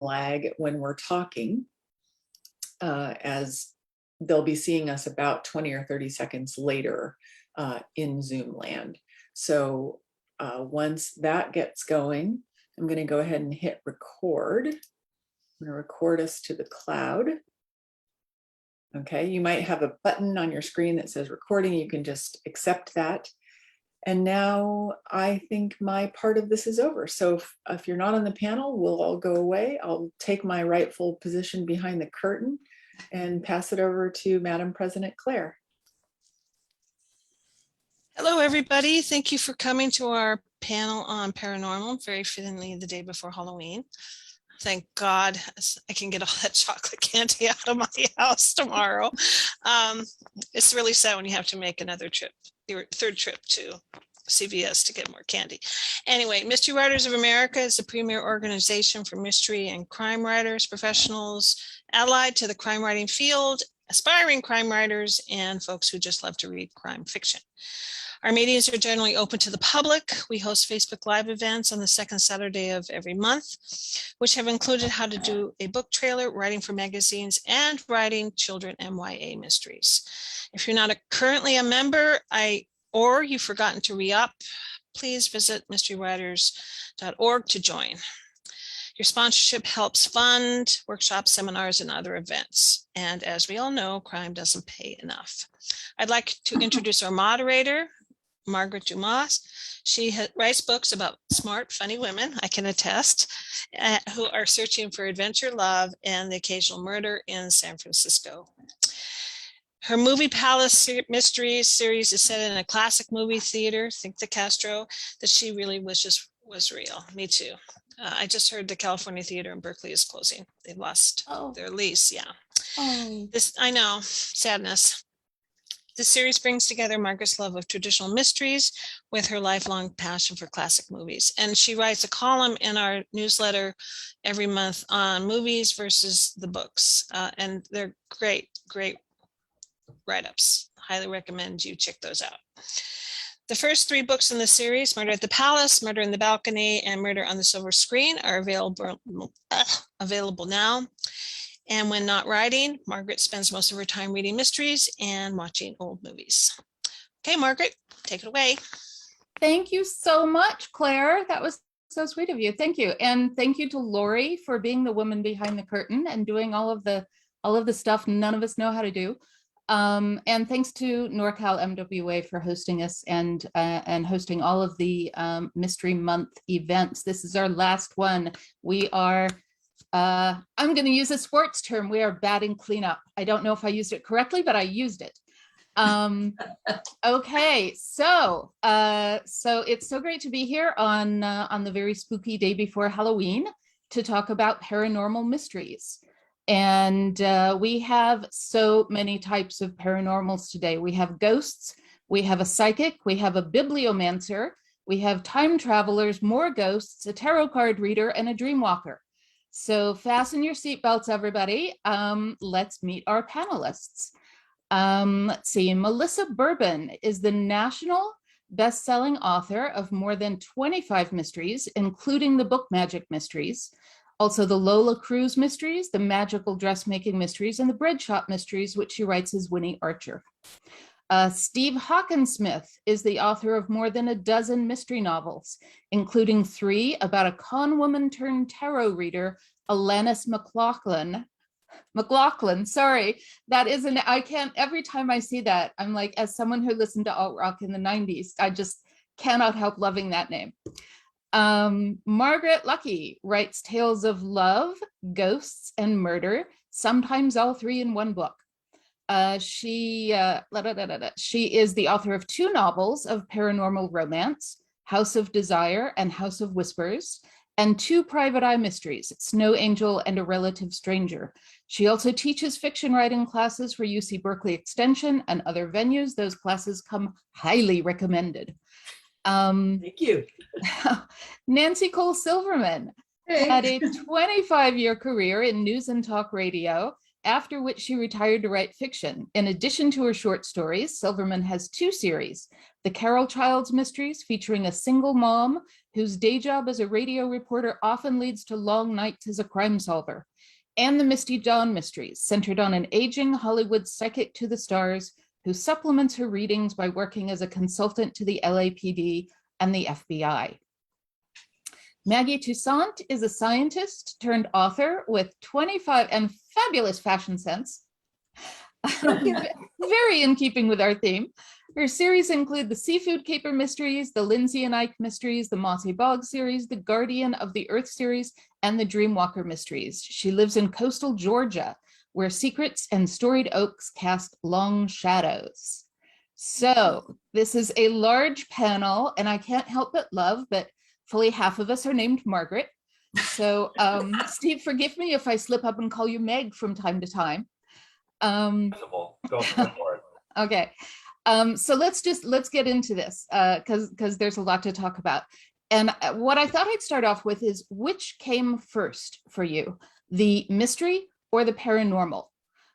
lag when we're talking, as they'll be seeing us about 20 or 30 seconds later in Zoom land. So once that gets going, I'm going to go ahead and hit record. I'm going to record us to the cloud. Okay, you might have a button on your screen that says recording. You can just accept that. And now I think my part of this is over. So if you're not on the panel, we'll all go away. I'll take my rightful position behind the curtain and pass it over to Madam President Claire. Hello, everybody. Thank you for coming to our panel on paranormal, very fittingly the day before Halloween. Thank God I can get all that chocolate candy out of my house tomorrow. It's really sad when you have to make another trip, your third trip to CVS to get more candy. Anyway, Mystery Writers of America is the premier organization for mystery and crime writers, professionals allied to the crime writing field, aspiring crime writers, and folks who just love to read crime fiction. Our meetings are generally open to the public. We host Facebook Live events on the second Saturday of every month, which have included how to do a book trailer, writing for magazines, and writing children and YA mysteries. If you're not currently a member, or you've forgotten to re-up, please visit mysterywriters.org to join. Your sponsorship helps fund workshops, seminars, and other events. And as we all know, crime doesn't pay enough. I'd like to introduce our moderator, Margaret Dumas. She writes books about smart, funny women, I can attest, who are searching for adventure, love, and the occasional murder in San Francisco. Her Movie Palace Mysteries series is set in a classic movie theater, think the Castro, that she really wishes was real. Me too. I just heard the California Theater in Berkeley is closing. They've lost their lease. Yeah. I know, sadness. This series brings together Margaret's love of traditional mysteries with her lifelong passion for classic movies. And she writes a column in our newsletter every month on movies versus the books. And they're great, great write-ups. Highly recommend you check those out. The first three books in the series, Murder at the Palace, Murder in the Balcony, and Murder on the Silver Screen, are available now. And when not writing, Margaret spends most of her time reading mysteries and watching old movies. Okay, Margaret, take it away. Thank you so much, Claire. That was so sweet of you. Thank you. And thank you to Lori for being the woman behind the curtain and doing all of the stuff none of us know how to do. And thanks to NorCal MWA for hosting us and hosting all of the Mystery Month events. This is our last one. We are I'm going to use a sports term. We are batting cleanup. I don't know if I used it correctly, but I used it. Okay, so it's so great to be here on the very spooky day before Halloween to talk about paranormal mysteries. And we have so many types of paranormals today. We have ghosts, we have a psychic, we have a bibliomancer, we have time travelers, more ghosts, a tarot card reader, and a dream walker. So fasten your seatbelts, everybody. Let's meet our panelists. Let's see, Melissa Bourbon is the national best-selling author of more than 25 mysteries, including the Book Magic Mysteries, also the Lola Cruz Mysteries, the Magical Dressmaking Mysteries, and the Bread Shop Mysteries, which she writes as Winnie Archer. Steve Hawkinsmith is the author of more than a dozen mystery novels, including 3 about a con woman turned tarot reader, Alanis McLaughlin, sorry, that isn't, I can't, every time I see that, I'm like, as someone who listened to alt rock in the 90s, I just cannot help loving that name. Margaret Lucky writes tales of love, ghosts, and murder, sometimes all 3 in one book. She is the author of 2 novels of paranormal romance, House of Desire and House of Whispers, and 2 private eye mysteries, Snow Angel and A Relative Stranger. She also teaches fiction writing classes for UC Berkeley Extension and other venues. Those classes come highly recommended. Thank you. Nancy Cole Silverman had a 25-year career in news and talk radio after which she retired to write fiction. In addition to her short stories, Silverman has 2 series, The Carol Childs Mysteries, featuring a single mom whose day job as a radio reporter often leads to long nights as a crime solver, and The Misty Dawn Mysteries, centered on an aging Hollywood psychic to the stars who supplements her readings by working as a consultant to the LAPD and the FBI. Maggie Toussaint is a scientist turned author with 25 and fabulous fashion sense, very in keeping with our theme. Her series include the Seafood Caper Mysteries, the Lindsay and Ike Mysteries, the Mossy Bog series, the Guardian of the Earth series, and the Dreamwalker Mysteries. She lives in coastal Georgia, where secrets and storied oaks cast long shadows. So this is a large panel, and I can't help but love that fully half of us are named Margaret. So Steve, forgive me if I slip up and call you Meg from time to time. Go for it. Okay. So let's get into this because there's a lot to talk about. And what I thought I'd start off with is, which came first for you, the mystery or the paranormal?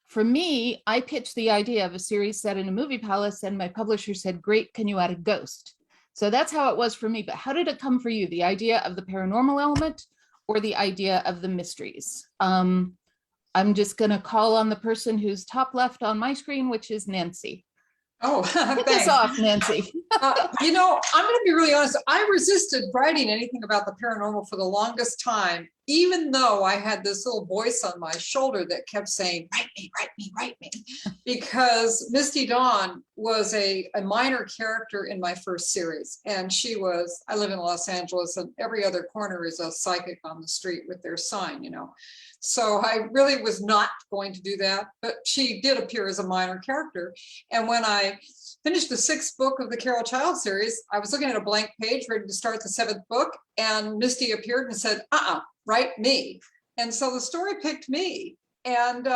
For me, I pitched the idea of a series set in a movie palace, and my publisher said, great, can you add a ghost? So that's how it was for me. But how did it come for you? The idea of the paranormal element or the idea of the mysteries? I'm just going to call on the person who's top left on my screen, which is Nancy. Oh, Kick us thanks. off, Nancy. I'm going to be really honest. I resisted writing anything about the paranormal for the longest time, even though I had this little voice on my shoulder that kept saying, write me, write me, write me. Because Misty Dawn was a minor character in my first series. And I live in Los Angeles, and every other corner is a psychic on the street with their sign, So I really was not going to do that, but she did appear as a minor character. And when I finished the 6th book of the Carol Child series, I was looking at a blank page ready to start the 7th book, and Misty appeared and said, write me. And so the story picked me. And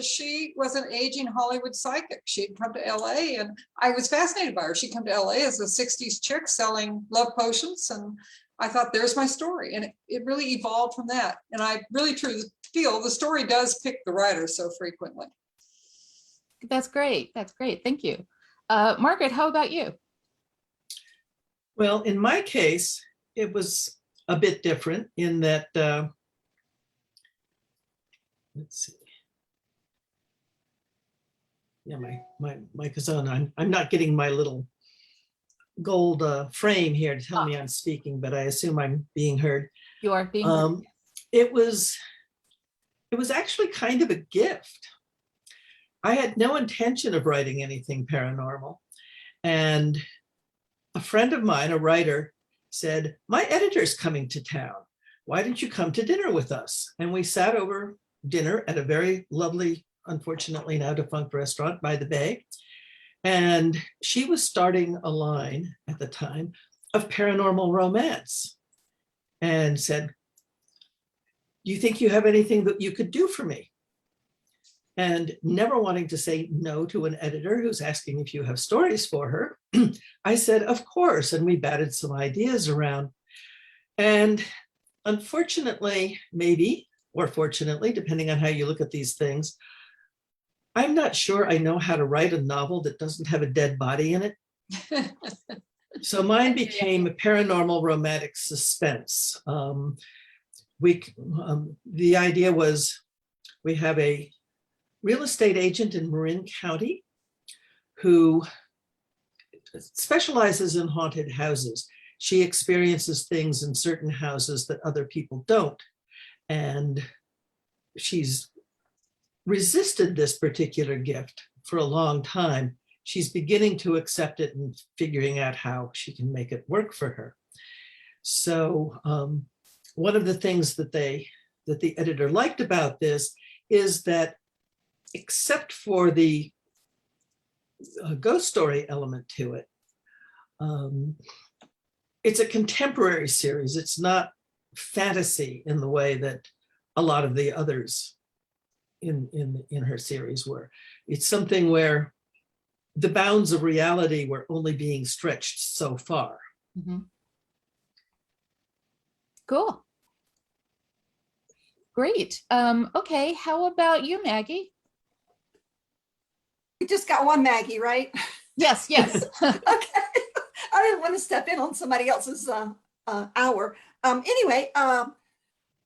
she was an aging Hollywood psychic. She'd come to LA, and I was fascinated by her. She'd come to LA as a 60s chick selling love potions, and I thought, there's my story. And it really evolved from that. And I really truly feel the story does pick the writer so frequently. That's great. That's great. Thank you. Margaret, how about you? Well, in my case, it was a bit different in that, let's see. Yeah, my mic is on. I'm not getting my little gold frame here to tell me I'm speaking, but I assume I'm being heard. You are being heard. It was actually kind of a gift. I had no intention of writing anything paranormal. And a friend of mine, a writer, said, my editor's coming to town. Why don't you come to dinner with us? And we sat over dinner at a very lovely, unfortunately now defunct restaurant by the bay. And she was starting a line at the time of paranormal romance and said, do you think you have anything that you could do for me? And never wanting to say no to an editor who's asking if you have stories for her, I said, of course. And we batted some ideas around. And unfortunately, maybe, or fortunately, depending on how you look at these things, I'm not sure I know how to write a novel that doesn't have a dead body in it. So mine became a paranormal romantic suspense. The idea was, we have a real estate agent in Marin County who specializes in haunted houses. She experiences things in certain houses that other people don't. And she's resisted this particular gift for a long time. She's beginning to accept it and figuring out how she can make it work for her. So one of the things that the editor liked about this is that, except for the ghost story element to it, it's a contemporary series. It's not fantasy in the way that a lot of the others in her series were. It's something where the bounds of reality were only being stretched so far. Mm-hmm. Cool. Great. Okay, how about you, Maggie? We just got one Maggie, right? Yes, yes. Okay. I didn't want to step in on somebody else's hour. Anyway,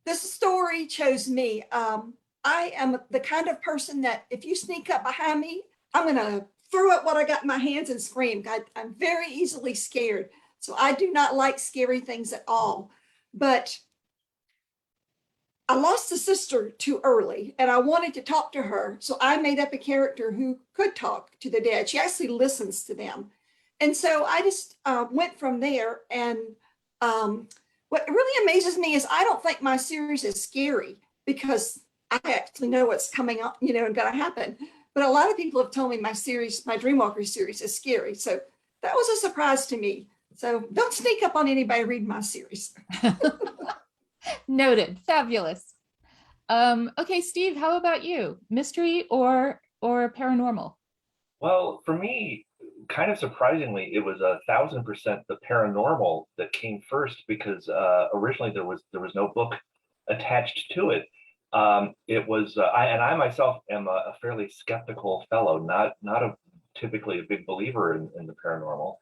this story chose me. I am the kind of person that if you sneak up behind me, I'm going to throw up what I got in my hands and scream. I'm very easily scared. So I do not like scary things at all. But I lost a sister too early and I wanted to talk to her. So I made up a character who could talk to the dead. She actually listens to them. And so I just went from there. And what really amazes me is I don't think my series is scary because I actually know what's coming up, and going to happen. But a lot of people have told me my Dreamwalker series is scary. So that was a surprise to me. So don't sneak up on anybody reading my series. Noted. Fabulous. Okay, Steve, how about you? Mystery or paranormal? Well, for me, kind of surprisingly, it was 1,000% the paranormal that came first because originally there was no book attached to it. It was I myself am a fairly skeptical fellow, not typically a big believer in the paranormal.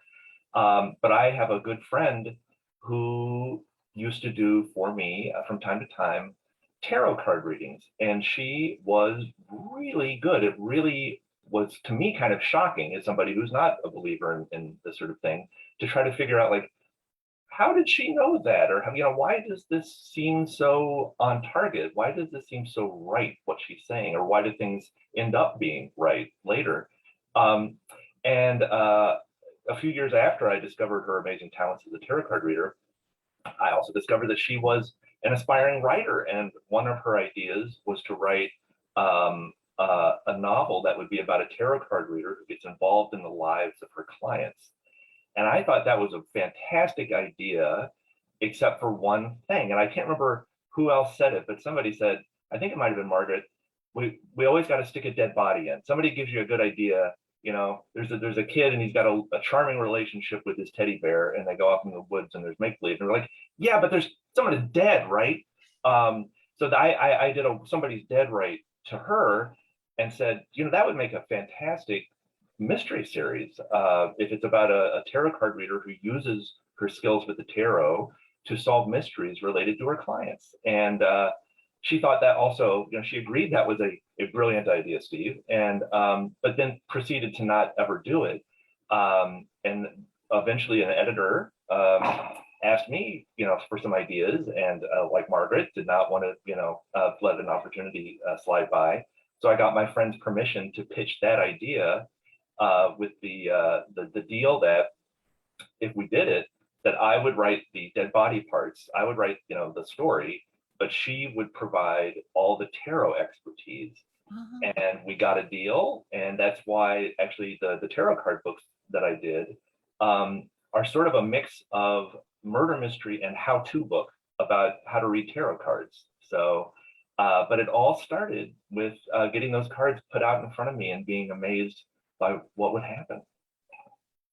But I have a good friend who used to do for me from time to time tarot card readings, and she was really good. It really was to me kind of shocking as somebody who's not a believer in this sort of thing to try to figure out like how did she know that, or why does this seem so on target? Why does this seem so right what she's saying, or why do things end up being right later? And a few years after I discovered her amazing talents as a tarot card reader, I also discovered that she was an aspiring writer, and one of her ideas was to write a novel that would be about a tarot card reader who gets involved in the lives of her clients. And I thought that was a fantastic idea, except for one thing. And I can't remember who else said it, but somebody said, I think it might have been Margaret, we always got to stick a dead body in. Somebody gives you a good idea. There's a kid and he's got a charming relationship with his teddy bear, and they go off in the woods and there's make believe. And they're like, yeah, but there's someone is dead, right? So I did somebody's dead right to her and said, that would make a fantastic mystery series if it's about a tarot card reader who uses her skills with the tarot to solve mysteries related to her clients. And she thought that also, she agreed that was a brilliant idea, Steve, and but then proceeded to not ever do it. And eventually an editor asked me, for some ideas, and like Margaret, did not want to, let an opportunity slide by. So I got my friend's permission to pitch that idea with the deal that if we did it, that I would write the dead body parts, I would write, the story, but she would provide all the tarot expertise. And we got a deal, and that's why actually the tarot card books that I did are sort of a mix of murder mystery and how-to book about how to read tarot cards. So, but it all started with getting those cards put out in front of me and being amazed by what would happen.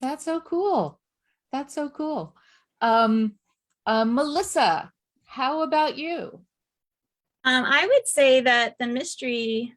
That's so cool. That's so cool. Melissa, how about you? I would say that the mystery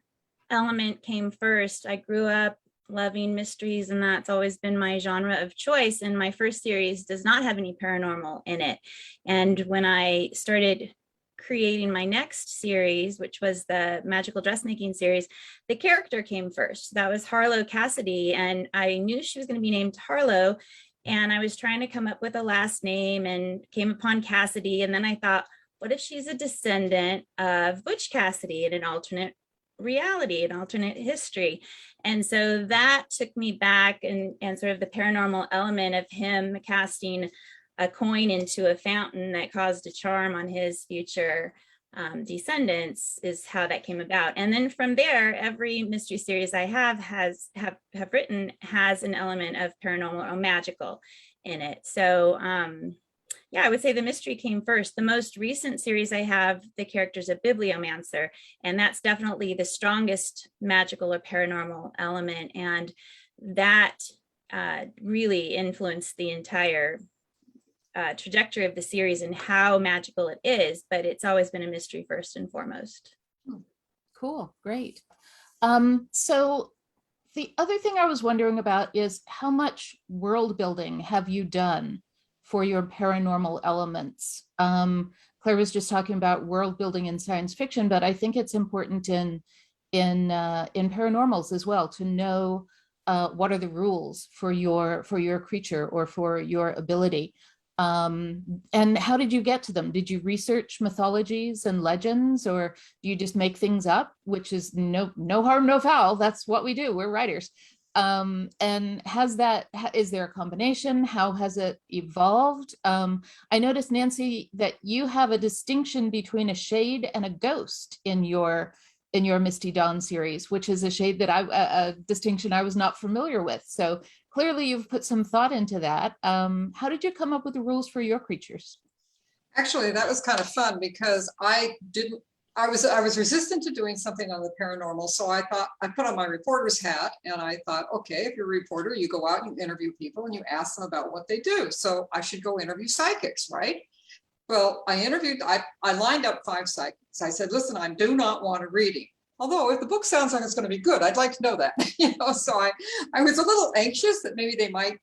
element came first. I grew up loving mysteries, and that's always been my genre of choice. And my first series does not have any paranormal in it. And when I started creating my next series, which was the magical dressmaking series, the character came first. That was Harlow Cassidy, and I knew she was going to be named Harlow, and I was trying to come up with a last name and came upon Cassidy. And then I thought, what if she's a descendant of Butch Cassidy in an alternate reality, an alternate history? And so that took me back, and sort of the paranormal element of him casting a coin into a fountain that caused a charm on his future descendants is how that came about. And then from there, every mystery series I have written has an element of paranormal or magical in it. So yeah, I would say the mystery came first. The most recent series I have, the character's a bibliomancer, and that's definitely the strongest magical or paranormal element. And that really influenced the entire trajectory of the series and how magical it is, but it's always been a mystery first and foremost. Cool, great. So The other thing I was wondering about is how much world building have you done for your paranormal elements? Claire was just talking about world building in science fiction, but I think it's important in paranormals as well to know what are the rules for your creature or for your ability. And how did you get to them? Did you research mythologies and legends, or do you just make things up, which is no harm, no foul? That's what we do. We're writers. And is there a combination? How has it evolved? I noticed, Nancy, that you have a distinction between a shade and a ghost in your Misty Dawn series, which is a shade that a distinction I was not familiar with. So clearly you've put some thought into that. How did you come up with the rules for your creatures? Actually, that was kind of fun because I was resistant to doing something on the paranormal. So I thought, I put on my reporter's hat and I thought, okay, if you're a reporter, you go out and you interview people and you ask them about what they do. So I should go interview psychics, right? Well, I lined up 5 psychics. I said, listen, I do not want a reading. Although if the book sounds like it's going to be good, I'd like to know that. So I was a little anxious that maybe they might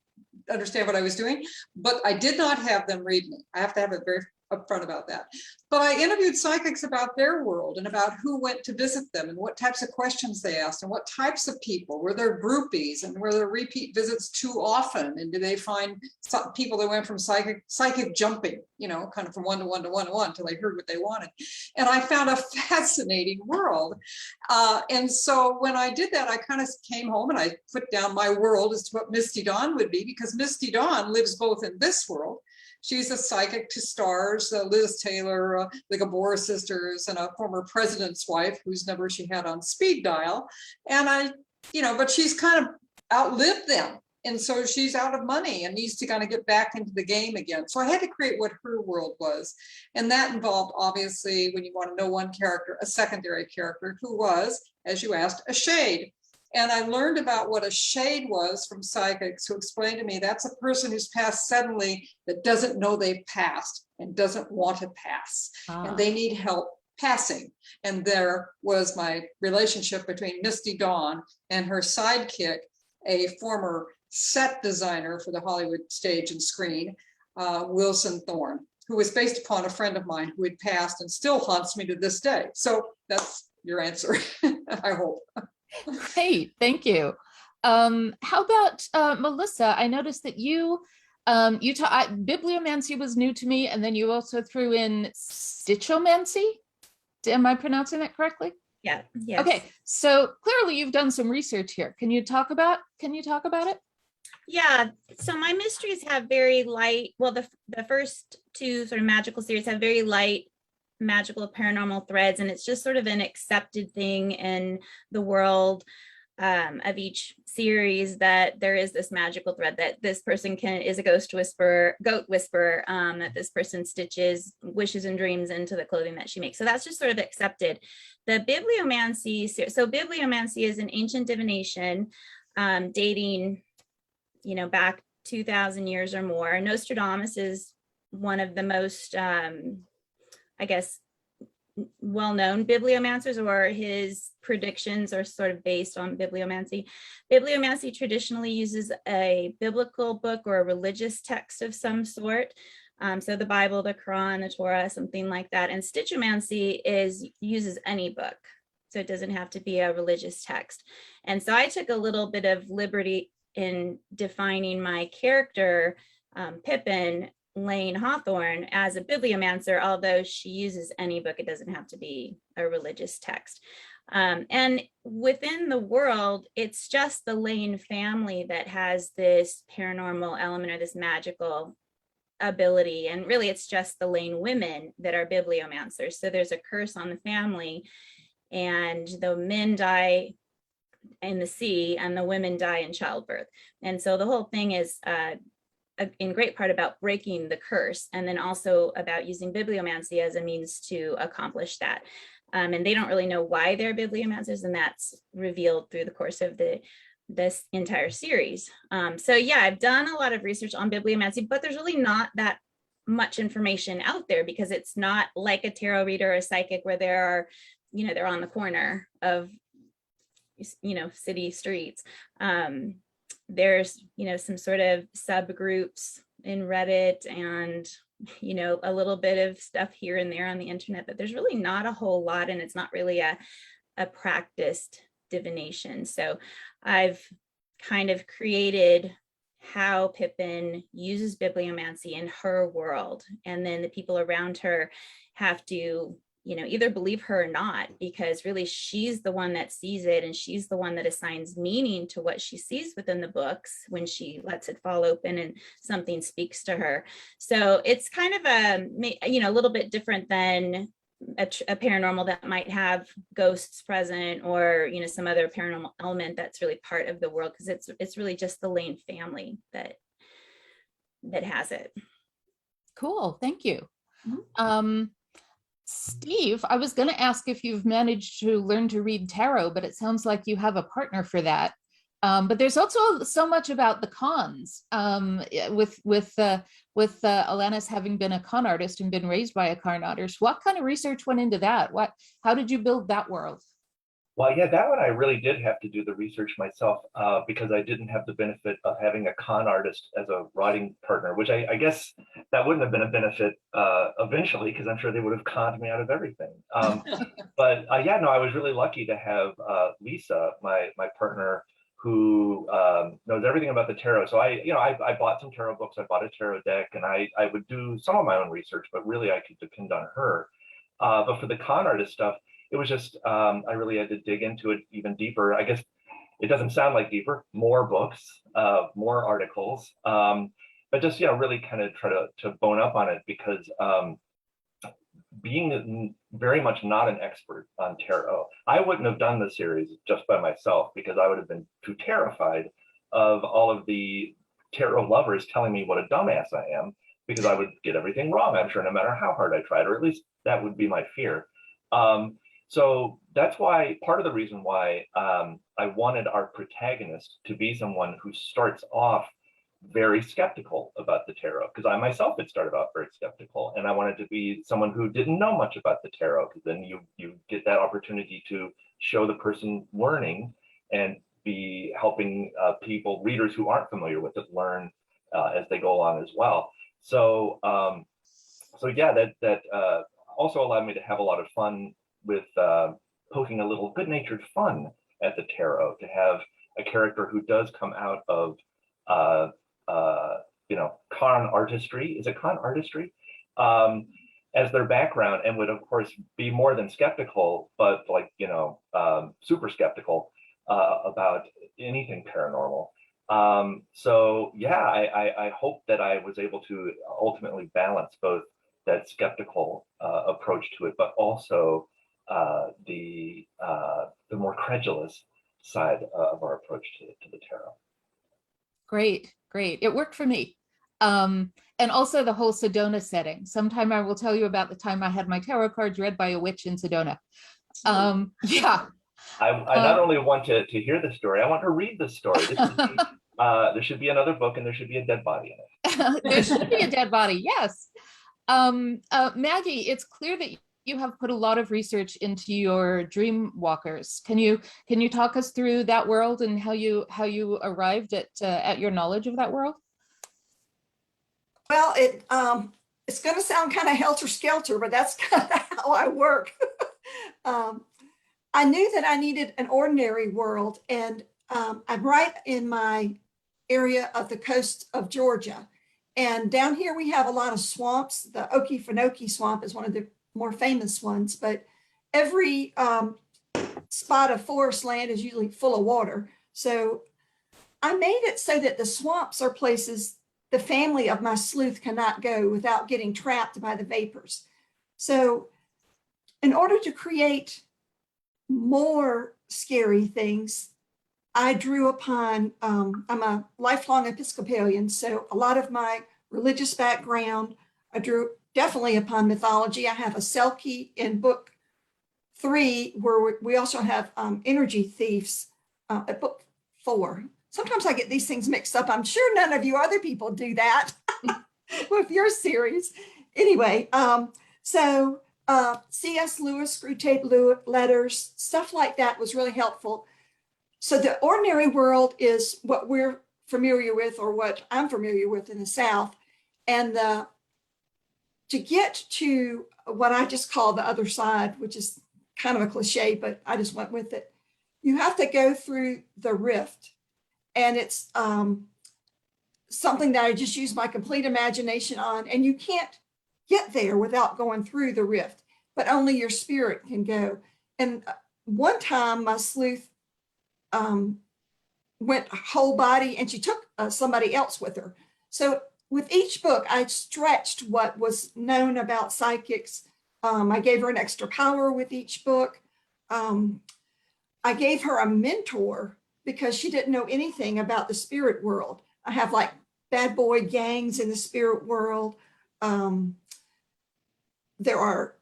understand what I was doing, but I did not have them read me. I have to have it very upfront about that. But I interviewed psychics about their world and about who went to visit them and what types of questions they asked and what types of people. Were there groupies and were there repeat visits too often? And did they find some people that went from psychic jumping, kind of from one to one to one to one until they heard what they wanted? And I found a fascinating world. And so when I did that, I kind of came home and I put down my world as to what Misty Dawn would be, because Misty Dawn lives both in this world. She's a psychic to stars, Liz Taylor, the Gabor sisters, and a former president's wife whose number she had on speed dial. And but she's kind of outlived them. And so she's out of money and needs to kind of get back into the game again. So I had to create what her world was. And that involved, obviously, when you want to know one character, a secondary character who was, as you asked, a shade. And I learned about what a shade was from psychics who explained to me that's a person who's passed suddenly that doesn't know they've passed and doesn't want to pass. And they need help passing. And there was my relationship between Misty Dawn and her sidekick, a former set designer for the Hollywood stage and screen, Wilson Thorne, who was based upon a friend of mine who had passed and still haunts me to this day. So that's your answer, I hope. Great, thank you. How about Melissa? I noticed that bibliomancy was new to me, and then you also threw in stitchomancy. Am I pronouncing that correctly? Yeah. Yes. Okay, so clearly you've done some research here. Can you talk about it? Yeah. So my mysteries have very light. Well, the first 2 sort of magical series have very light magical paranormal threads, and it's just sort of an accepted thing in the world of each series that there is this magical thread that this person is a goat whisperer, that this person stitches wishes and dreams into the clothing that she makes. So that's just sort of accepted. The bibliomancy, so bibliomancy is an ancient divination dating, back 2,000 years or more. Nostradamus is one of the most well-known bibliomancers, or his predictions are sort of based on bibliomancy. Bibliomancy traditionally uses a biblical book or a religious text of some sort. So the Bible, the Quran, the Torah, something like that. And stitchomancy uses any book. So it doesn't have to be a religious text. And so I took a little bit of liberty in defining my character, Pippin, Lane Hawthorne, as a bibliomancer, although she uses any book. It doesn't have to be a religious text. And within the world, it's just the Lane family that has this paranormal element or this magical ability. And really, it's just the Lane women that are bibliomancers. So there's a curse on the family, and the men die in the sea and the women die in childbirth. And so the whole thing is in great part about breaking the curse, and then also about using bibliomancy as a means to accomplish that. And they don't really know why they're bibliomancers, and that's revealed through the course of this entire series. So yeah, I've done a lot of research on bibliomancy, but there's really not that much information out there, because it's not like a tarot reader or a psychic where they're on the corner of city streets. There's, some sort of subgroups in Reddit and, a little bit of stuff here and there on the internet, but there's really not a whole lot, and it's not really a practiced divination. So I've kind of created how Pippin uses bibliomancy in her world, and then the people around her have to either believe her or not, because really she's the one that sees it, and she's the one that assigns meaning to what she sees within the books when she lets it fall open and something speaks to her. So it's kind of a little bit different than a paranormal that might have ghosts present, or some other paranormal element that's really part of the world, because it's really just the Lane family that has it. Cool, thank you. Mm-hmm. Steve, I was going to ask if you've managed to learn to read tarot, but it sounds like you have a partner for that. But there's also so much about the cons, with Alanis having been a con artist and been raised by a con artist. What kind of research went into that? How did you build that world? Well, yeah, that one I really did have to do the research myself, because I didn't have the benefit of having a con artist as a writing partner, which I guess that wouldn't have been a benefit eventually, because I'm sure they would have conned me out of everything. But yeah, no, I was really lucky to have Lisa, my partner, who knows everything about the tarot. So I bought some tarot books, I bought a tarot deck, and I would do some of my own research, but really I could depend on her. But for the con artist stuff, it was just, I really had to dig into it even deeper. I guess it doesn't sound like deeper, more books, more articles, but just, really kind of try to bone up on it, because being very much not an expert on tarot, I wouldn't have done the series just by myself, because I would have been too terrified of all of the tarot lovers telling me what a dumbass I am, because I would get everything wrong, I'm sure, no matter how hard I tried, or at least that would be my fear. So that's why, part of the reason why I wanted our protagonist to be someone who starts off very skeptical about the tarot, because I myself had started off very skeptical, and I wanted to be someone who didn't know much about the tarot, because then you get that opportunity to show the person learning and be helping readers who aren't familiar with it, learn as they go along as well. So yeah, that also allowed me to have a lot of fun with poking a little good-natured fun at the tarot, to have a character who does come out of con artistry. Is it con artistry? As their background, and would of course be more than skeptical, but super skeptical about anything paranormal. So yeah, I hope that I was able to ultimately balance both that skeptical approach to it, but also the more credulous side of our approach to the tarot. Great. It worked for me. And also the whole Sedona setting. Sometime I will tell you about the time I had my tarot cards read by a witch in Sedona. Yeah. I not only want to hear the story, I want to read the story. There should be another book, and there should be a dead body in it. There should be a dead body, yes. Maggie, it's clear that you have put a lot of research into your dream walkers. Can you talk us through that world and how you arrived at your knowledge of that world? Well, it's going to sound kind of helter-skelter, but that's kind of how I work. I knew that I needed an ordinary world, and I'm right in my area of the coast of Georgia. And down here we have a lot of swamps. The Okefenokee swamp is one of the more famous ones, but every spot of forest land is usually full of water. So I made it so that the swamps are places the family of my sleuth cannot go without getting trapped by the vapors. So in order to create more scary things, I drew upon, I'm a lifelong Episcopalian, so a lot of my religious background, I drew definitely upon mythology. I have a Selkie in book 3, where we also have energy thieves at book 4. Sometimes I get these things mixed up. I'm sure none of you other people do that with your series. Anyway, so C.S. Lewis, Screwtape letters, stuff like that was really helpful. So the ordinary world is what we're familiar with, or what I'm familiar with in the South. And to get to what I just call the other side, which is kind of a cliche, but I just went with it, you have to go through the rift. And it's something that I just use my complete imagination on. And you can't get there without going through the rift, but only your spirit can go. And one time my sleuth went whole body, and she took somebody else with her. So with each book, I stretched what was known about psychics. I gave her an extra power with each book. I gave her a mentor because she didn't know anything about the spirit world. I have like bad boy gangs in the spirit world. There are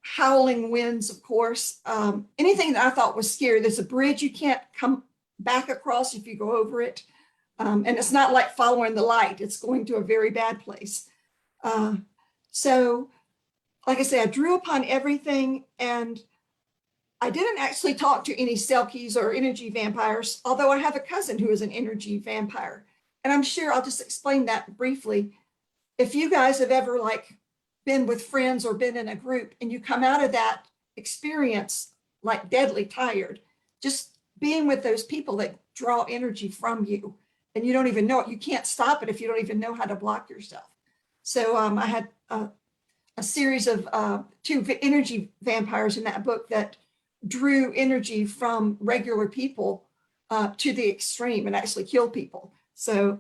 howling winds, of course. Anything that I thought was scary. There's a bridge you can't come back across if you go over it. And it's not like following the light. It's going to a very bad place. So, like I said, I drew upon everything, and I didn't actually talk to any Selkies or energy vampires, although I have a cousin who is an energy vampire. And I'm sure I'll just explain that briefly. If you guys have ever like been with friends or been in a group and you come out of that experience like deadly tired, just being with those people that draw energy from you and you don't even know it, you can't stop it if you don't even know how to block yourself. So I had a series of 2 energy vampires in that book that drew energy from regular people to the extreme and actually kill people. So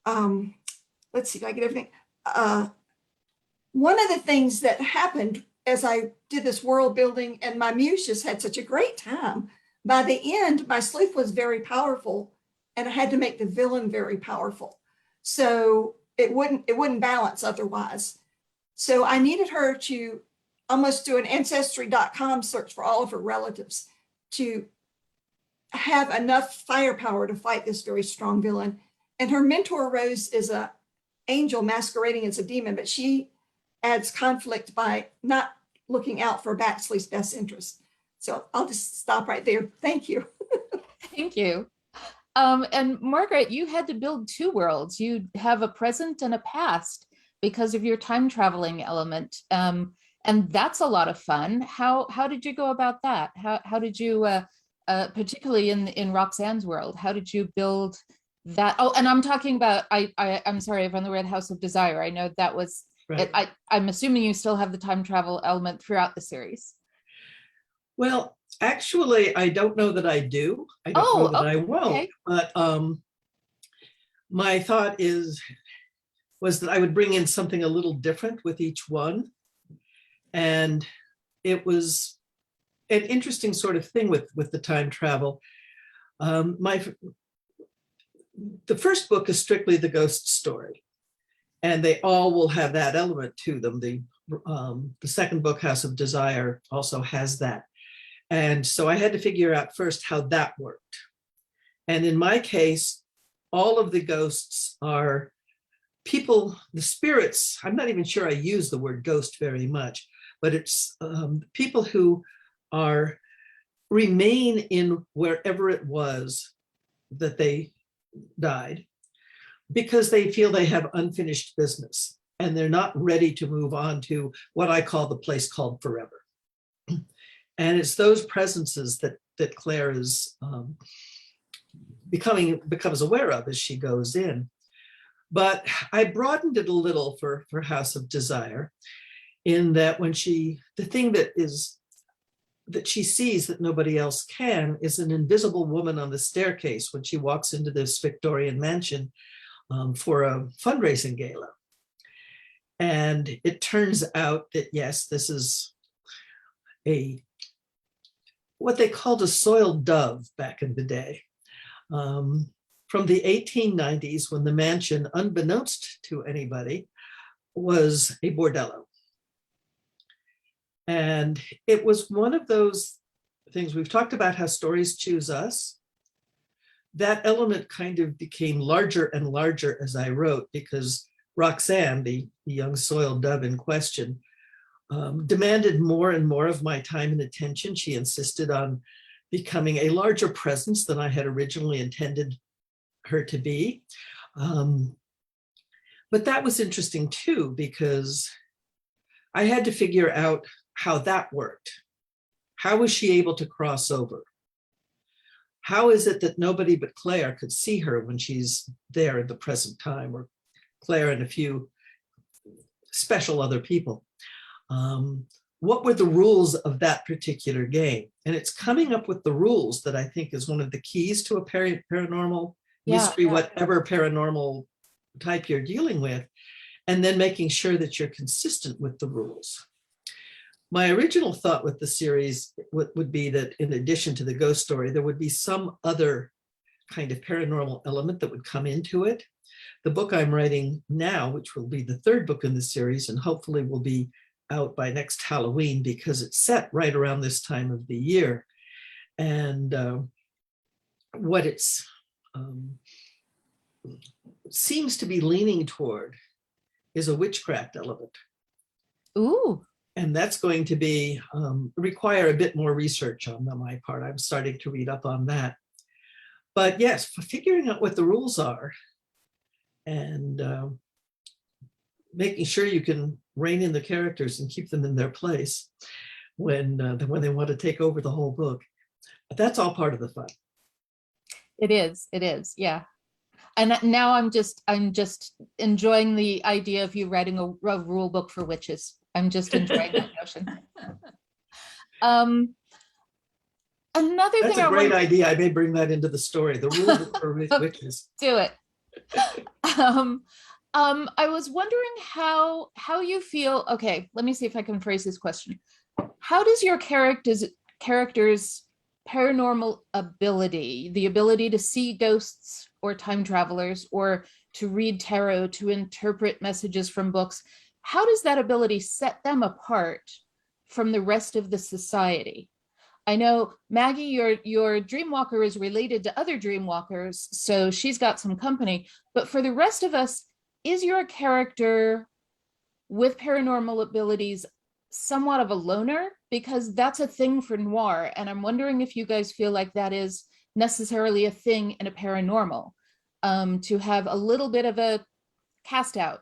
let's see if I get everything. One of the things that happened as I did this world building, and my muse just had such a great time, by the end, my sleuth was very powerful, and I had to make the villain very powerful. So it wouldn't balance otherwise. So I needed her to almost do an ancestry.com search for all of her relatives to have enough firepower to fight this very strong villain. And her mentor, Rose, is an angel masquerading as a demon, but she adds conflict by not looking out for Baxley's best interest. So I'll just stop right there. Thank you. Thank you. And Margaret, you had to build 2 worlds. You have a present and a past because of your time traveling element. And that's a lot of fun. How did you go about that? How did you, particularly in Roxanne's world, how did you build that? Oh, and I'm talking about, I'm sorry, I've only read House of Desire. I know that was, right. I'm assuming you still have the time travel element throughout the series. Well, actually, I don't know that I do. I don't know that I won't. Okay. But my thought was that I would bring in something a little different with each one. And it was an interesting sort of thing with the time travel. The first book is strictly the ghost story, and they all will have that element to them. The second book, House of Desire, also has that. And so I had to figure out first how that worked. And in my case, all of the ghosts are people, the spirits. I'm not even sure I use the word ghost very much, but it's people who remain in wherever it was that they died because they feel they have unfinished business and they're not ready to move on to what I call the place called forever. And it's those presences that Claire is becomes aware of as she goes in. But I broadened it a little for House of Desire, in that when the thing that she sees that nobody else can is an invisible woman on the staircase when she walks into this Victorian mansion for a fundraising gala. And it turns out that, yes, this is what they called a soiled dove back in the day. From the 1890s, when the mansion, unbeknownst to anybody, was a bordello. And it was one of those things, we've talked about how stories choose us. That element kind of became larger and larger as I wrote, because Roxanne, the young soiled dove in question, demanded more and more of my time and attention. She insisted on becoming a larger presence than I had originally intended her to be. But that was interesting too, because I had to figure out how that worked. How was she able to cross over? How is it that nobody but Claire could see her when she's there in the present time, or Claire and a few special other people? What were the rules of that particular game? And it's coming up with the rules that I think is one of the keys to a paranormal mystery, whatever paranormal type you're dealing with, and then making sure that you're consistent with the rules. My original thought with the series would be that in addition to the ghost story, there would be some other kind of paranormal element that would come into it. The book I'm writing now, which will be the third book in the series and hopefully will be out by next Halloween, because it's set right around this time of the year. And what it's seems to be leaning toward is a witchcraft element. Ooh. And that's going to be require a bit more research on my part. I'm starting to read up on that. But yes, for figuring out what the rules are and making sure you can rein in the characters and keep them in their place when they want to take over the whole book. That's all part of the fun. It is, yeah. And now I'm just enjoying the idea of you writing a rule book for witches. I'm just enjoying that notion. Another That's thing a great idea. I may bring that into the story. The rule book for witches. Do it. I was wondering how you feel. Okay, let me see if I can phrase this question. How does your character's paranormal ability, the ability to see ghosts or time travelers, or to read tarot, to interpret messages from books, how does that ability set them apart from the rest of the society? I know, Maggie, your dreamwalker is related to other dreamwalkers, so she's got some company. But for the rest of us, is your character with paranormal abilities somewhat of a loner? Because that's a thing for noir, and I'm wondering if you guys feel like that is necessarily a thing in a paranormal, to have a little bit of a cast out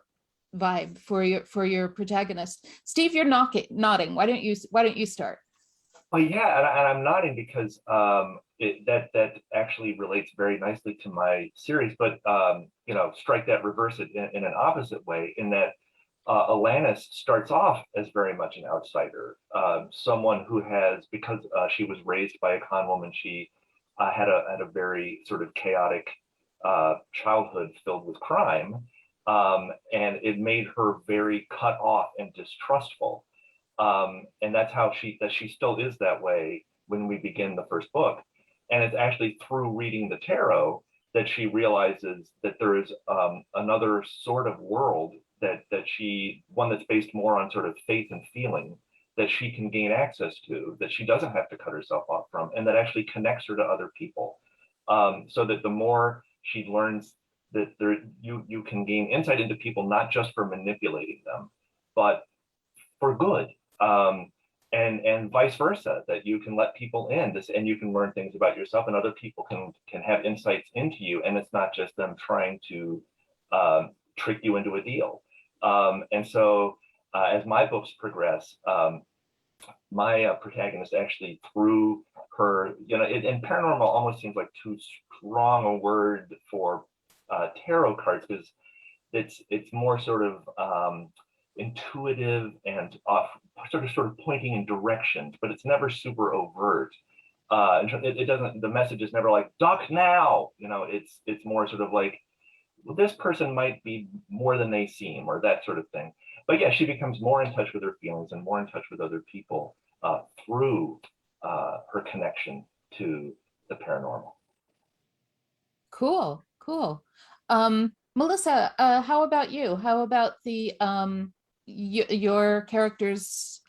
vibe for your protagonist. Steve, you're nodding. Why don't you start? Well, yeah, and I'm nodding because that actually relates very nicely to my series. But strike that, reverse it in an opposite way, in that Alanis starts off as very much an outsider, someone who has, because she was raised by a con woman, she had a very sort of chaotic childhood filled with crime, and it made her very cut off and distrustful. And that's how she still is that way when we begin the first book. And it's actually through reading the tarot that she realizes that there is another sort of world one that's based more on sort of faith and feeling, that she can gain access to, that she doesn't have to cut herself off from, and that actually connects her to other people. So that the more she learns that you can gain insight into people, not just for manipulating them, but for good. And vice versa, that you can let people in and you can learn things about yourself, and other people can have insights into you, and it's not just them trying to trick you into a deal. And so as my books progress, my protagonist actually, through her, and paranormal almost seems like too strong a word for tarot cards, because it's more sort of intuitive and sort of pointing in directions, but it's never super overt. It doesn't. The message is never like "duck now." It's more sort of like, well, this person might be more than they seem, or that sort of thing. But yeah, she becomes more in touch with her feelings and more in touch with other people through her connection to the paranormal. Cool. Melissa, how about you? How about the your character's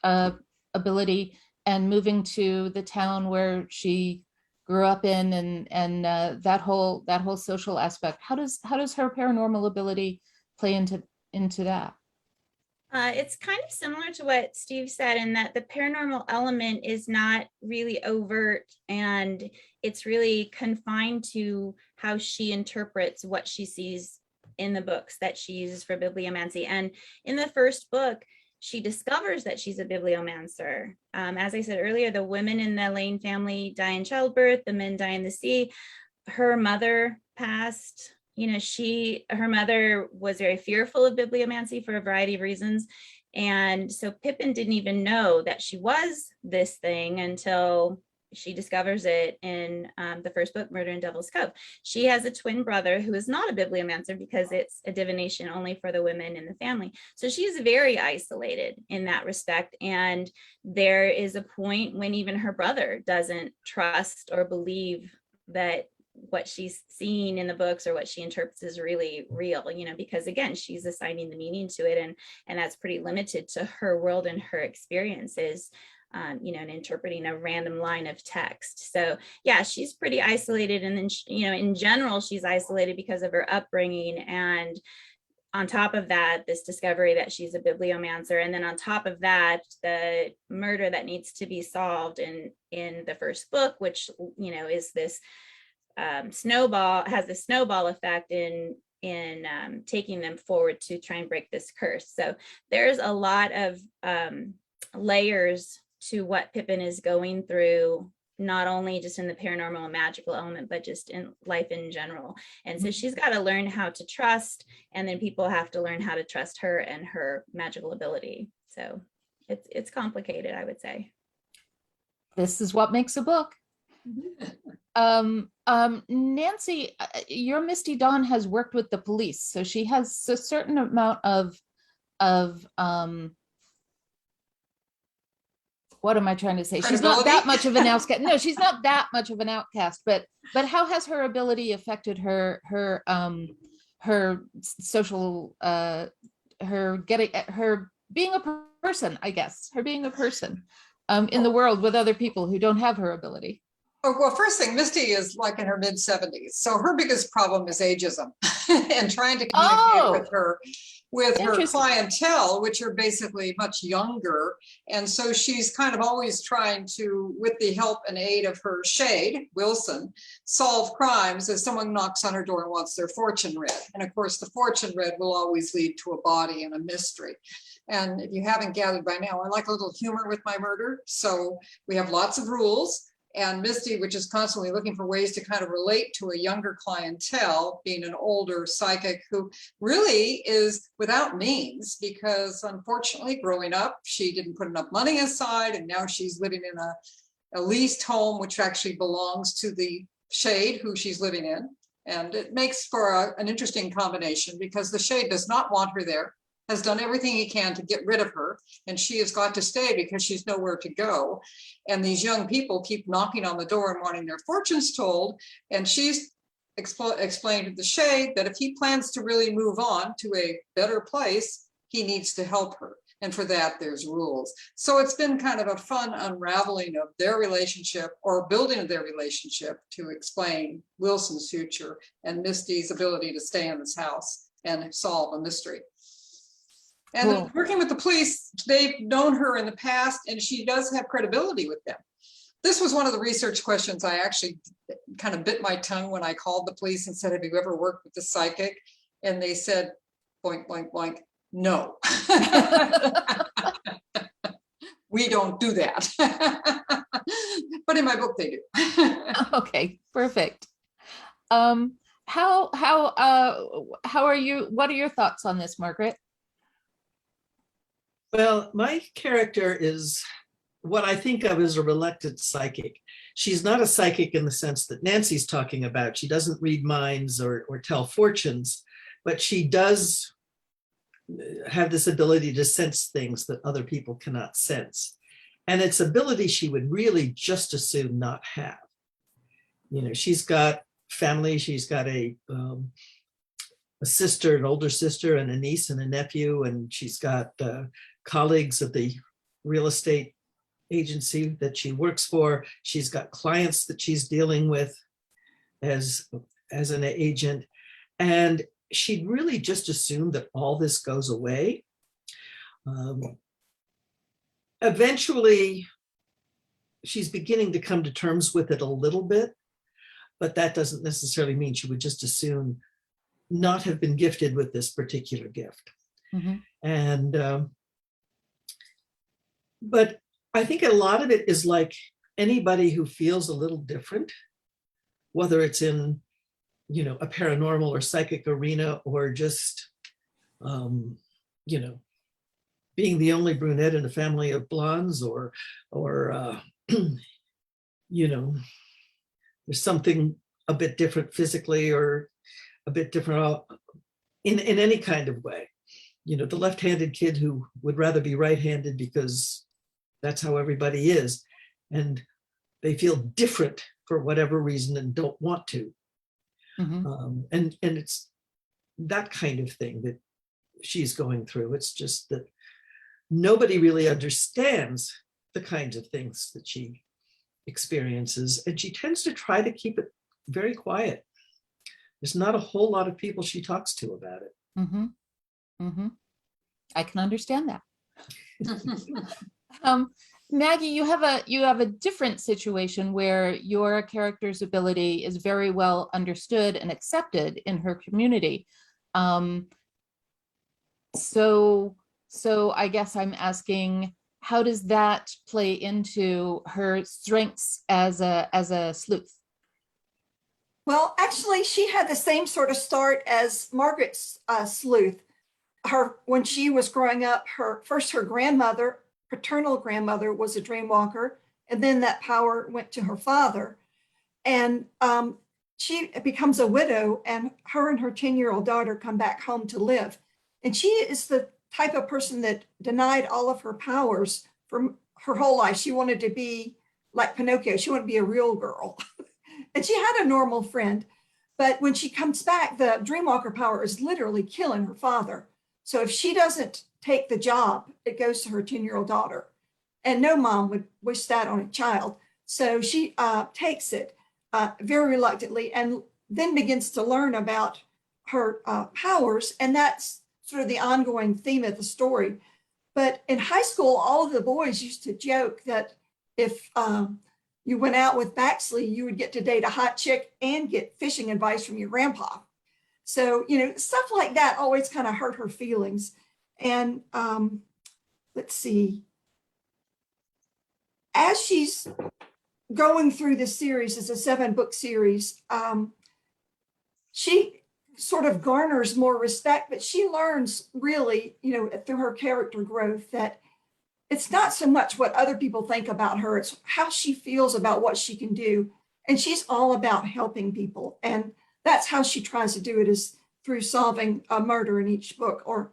ability and moving to the town where she grew up in, and that whole social aspect? How does her paranormal ability play into that? It's kind of similar to what Steve said in that the paranormal element is not really overt and it's really confined to how she interprets what she sees in the books that she uses for bibliomancy. And in the first book, she discovers that she's a bibliomancer. As I said earlier, the women in the Lane family die in childbirth, the men die in the sea. Her mother passed. Her mother was very fearful of bibliomancy for a variety of reasons. And so Pippin didn't even know that she was this thing until she discovers it in the first book, Murder in Devil's Cove. She has a twin brother who is not a bibliomancer because it's a divination only for the women in the family. So she's very isolated in that respect. And there is a point when even her brother doesn't trust or believe that what she's seeing in the books or what she interprets is really real, because again, she's assigning the meaning to it. And that's pretty limited to her world and her experiences, and interpreting a random line of text. So yeah, she's pretty isolated. And then, in general, she's isolated because of her upbringing. And on top of that, this discovery that she's a bibliomancer. And then on top of that, the murder that needs to be solved in the first book, which, is this has the snowball effect in taking them forward to try and break this curse. So there's a lot of layers to what Pippin is going through, not only just in the paranormal and magical element, but just in life in general. And so she's got to learn how to trust, and then people have to learn how to trust her and her magical ability. So it's complicated, I would say. This is what makes a book. Nancy, your Misty Dawn has worked with the police, so she has a certain amount of what am I trying to say? She's not that much of an outcast. No, she's not that much of an outcast, but how has her ability affected her social her being a person, I guess, her being a person in the world with other people who don't have her ability? Oh, well, first thing, Misty is like in her mid 70s. So her biggest problem is ageism and trying to communicate with her clientele, which are basically much younger. And so she's kind of always trying to, with the help and aid of her shade, Wilson, solve crimes as someone knocks on her door and wants their fortune read. And of course, the fortune read will always lead to a body and a mystery. And if you haven't gathered by now, I like a little humor with my murder. So we have lots of rules. And Misty, which is constantly looking for ways to kind of relate to a younger clientele, being an older psychic who really is without means, because unfortunately, growing up, she didn't put enough money aside, and now she's living in a leased home, which actually belongs to the shade who she's living in. And it makes for an interesting combination, because the shade does not want her there, has done everything he can to get rid of her, and she has got to stay because she's nowhere to go. And these young people keep knocking on the door and wanting their fortunes told. And she's explained to the shade that if he plans to really move on to a better place, he needs to help her. And for that, there's rules. So it's been kind of a fun unraveling of their relationship, or building of their relationship, to explain Wilson's future and Misty's ability to stay in this house and solve a mystery. And Cool. Working with the police, they've known her in the past, and she does have credibility with them. This was one of the research questions I actually kind of bit my tongue when I called the police and said, have you ever worked with the psychic? And they said, blank, blank, blank, no. We don't do that. But in my book, they do. Okay, perfect. How are you? What are your thoughts on this, Margaret? Well, my character is what I think of as a reluctant psychic. She's not a psychic in the sense that Nancy's talking about. She doesn't read minds or tell fortunes, but she does have this ability to sense things that other people cannot sense. And it's ability she would really just as soon not have. You know, she's got family, she's got a sister, an older sister, and a niece and a nephew, and she's got colleagues at the real estate agency that she works for. She's got clients that she's dealing with as an agent, and she'd really just assume that all this goes away. Eventually, she's beginning to come to terms with it a little bit, but that doesn't necessarily mean she would just as soon not have been gifted with this particular gift. Mhm. And but I think a lot of it is like anybody who feels a little different, whether it's in, a paranormal or psychic arena, or just, you know, being the only brunette in a family of blondes, or there's something a bit different physically, or a bit different in any kind of way. The left-handed kid who would rather be right-handed because that's how everybody is, and they feel different for whatever reason and don't want to. And it's that kind of thing that she's going through. It's just that nobody really understands the kinds of things that she experiences, and she tends to try to keep it very quiet. There's not a whole lot of people she talks to about it. I can understand that. Maggie, you have a different situation where your character's ability is very well understood and accepted in her community. So I guess I'm asking, how does that play into her strengths as a sleuth? Well, actually, she had the same sort of start as Margaret's sleuth. When she was growing up, her grandmother, paternal grandmother, was a dream walker, and then that power went to her father. And she becomes a widow, and her 10-year-old daughter come back home to live. And she is the type of person that denied all of her powers for her whole life. She wanted to be like Pinocchio. She wanted to be a real girl. And she had a normal friend. But when she comes back, the dreamwalker power is literally killing her father. So if she doesn't take the job, it goes to her 10-year-old daughter. And no mom would wish that on a child. So she takes it very reluctantly, and then begins to learn about her powers. And that's sort of the ongoing theme of the story. But in high school, all of the boys used to joke that if you went out with Baxley, you would get to date a hot chick and get fishing advice from your grandpa. So, stuff like that always kind of hurt her feelings. And let's see, as she's going through this series, it's a 7-book series, she sort of garners more respect, but she learns really, through her character growth, that it's not so much what other people think about her, it's how she feels about what she can do. And she's all about helping people. And that's how she tries to do it, is through solving a murder in each book, or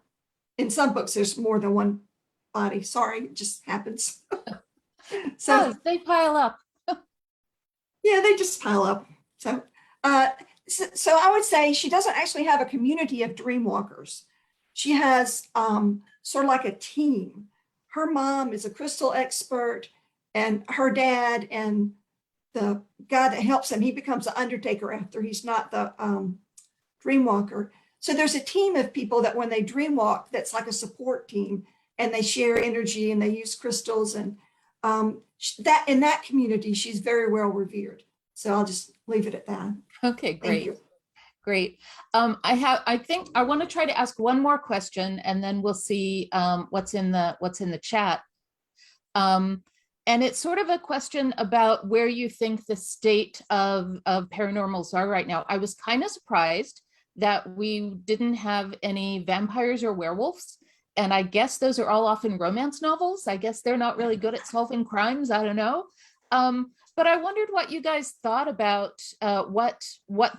in some books, there's more than one body. Sorry, it just happens. So they pile up. Yeah, they just pile up. So I would say she doesn't actually have a community of dreamwalkers. She has sort of like a team. Her mom is a crystal expert, and her dad and the guy that helps him, he becomes the undertaker after he's not the dreamwalker. So there's a team of people that when they dreamwalk, that's like a support team, and they share energy and they use crystals. And that in that community, she's very well revered. So I'll just leave it at that. Okay, great. Great. I think I want to try to ask one more question, and then we'll see what's in the chat. And it's sort of a question about where you think the state of paranormals are right now. I was kind of surprised that we didn't have any vampires or werewolves. And I guess those are all often romance novels. I guess they're not really good at solving crimes. I don't know. But I wondered what you guys thought about what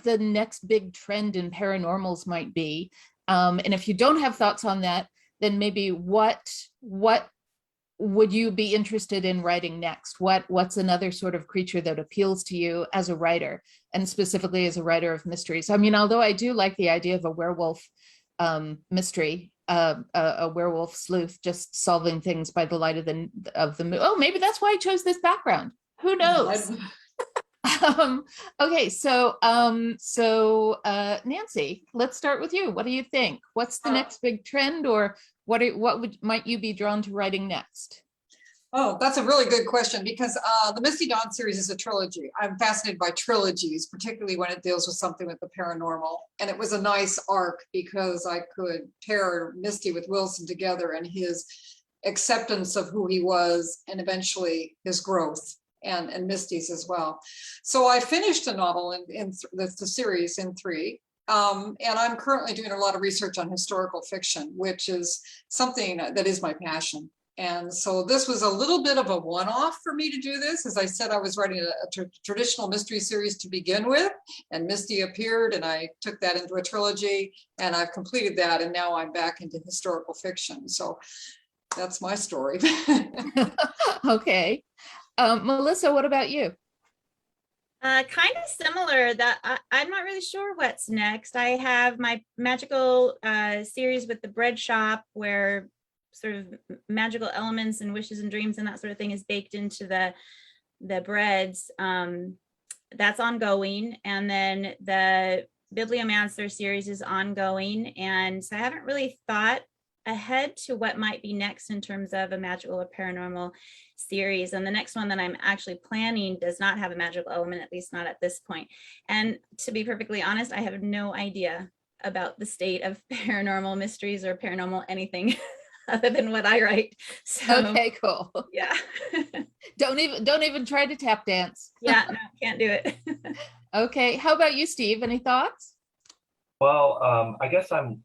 the next big trend in paranormals might be. And if you don't have thoughts on that, then maybe what would you be interested in writing next? What's another sort of creature that appeals to you as a writer, and specifically as a writer of mysteries? I mean, although I do like the idea of a werewolf mystery, a werewolf sleuth just solving things by the light of the moon. Oh, maybe that's why I chose this background. Who knows? Okay, so Nancy, let's start with you. What do you think? What's the next big trend, or might you be drawn to writing next? Oh, that's a really good question, because the Misty Dawn series is a trilogy. I'm fascinated by trilogies, particularly when it deals with something with the paranormal. And it was a nice arc because I could pair Misty with Wilson together and his acceptance of who he was, and eventually his growth, and Misty's as well. So I finished a novel in the series in 3. And I'm currently doing a lot of research on historical fiction, which is something that is my passion. And so this was a little bit of a one-off for me to do this. As I said, I was writing a traditional mystery series to begin with, and Misty appeared, and I took that into a trilogy, and I've completed that, and now I'm back into historical fiction. So that's my story. Okay. Melissa, what about you? Kind of similar. That I'm not really sure what's next. I have my magical series with the bread shop, where sort of magical elements and wishes and dreams and that sort of thing is baked into the breads. That's ongoing. And then the Bibliomancer series is ongoing. And so I haven't really thought ahead to what might be next in terms of a magical or paranormal series. And the next one that I'm actually planning does not have a magical element, at least not at this point. And to be perfectly honest, I have no idea about the state of paranormal mysteries or paranormal anything other than what I write. So Okay, cool. yeah. Don't even try to tap dance. Yeah, no, can't do it. Okay, how about you, Steve? Any thoughts? Well, I guess I'm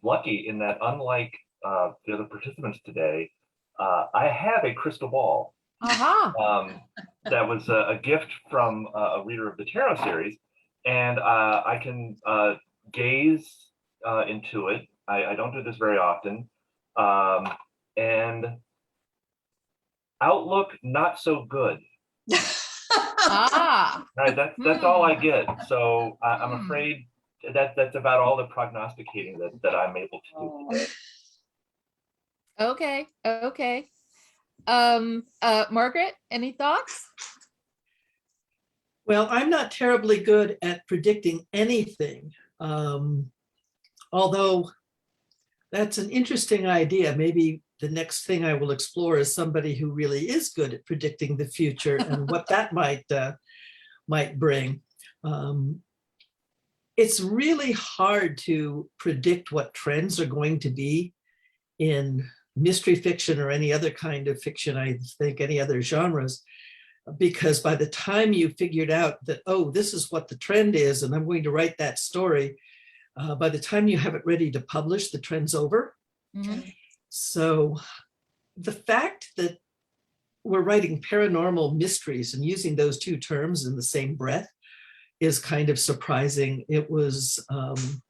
lucky in that, unlike the other participants today, I have a crystal ball. Aha. That was a gift from a reader of the Tarot series, and I can gaze into it. I don't do this very often, and outlook not so good. Ah. Right, that's all I get. So I'm afraid that's about all the prognosticating that I'm able to do today. Okay. Okay. Margaret, any thoughts? Well, I'm not terribly good at predicting anything. Although that's an interesting idea. Maybe the next thing I will explore is somebody who really is good at predicting the future and what that might bring. It's really hard to predict what trends are going to be in mystery fiction or any other kind of fiction, I think, any other genres, because by the time you figured out that, oh, this is what the trend is, and I'm going to write that story, by the time you have it ready to publish, the trend's over. Mm-hmm. So the fact that we're writing paranormal mysteries and using those two terms in the same breath is kind of surprising. It was, and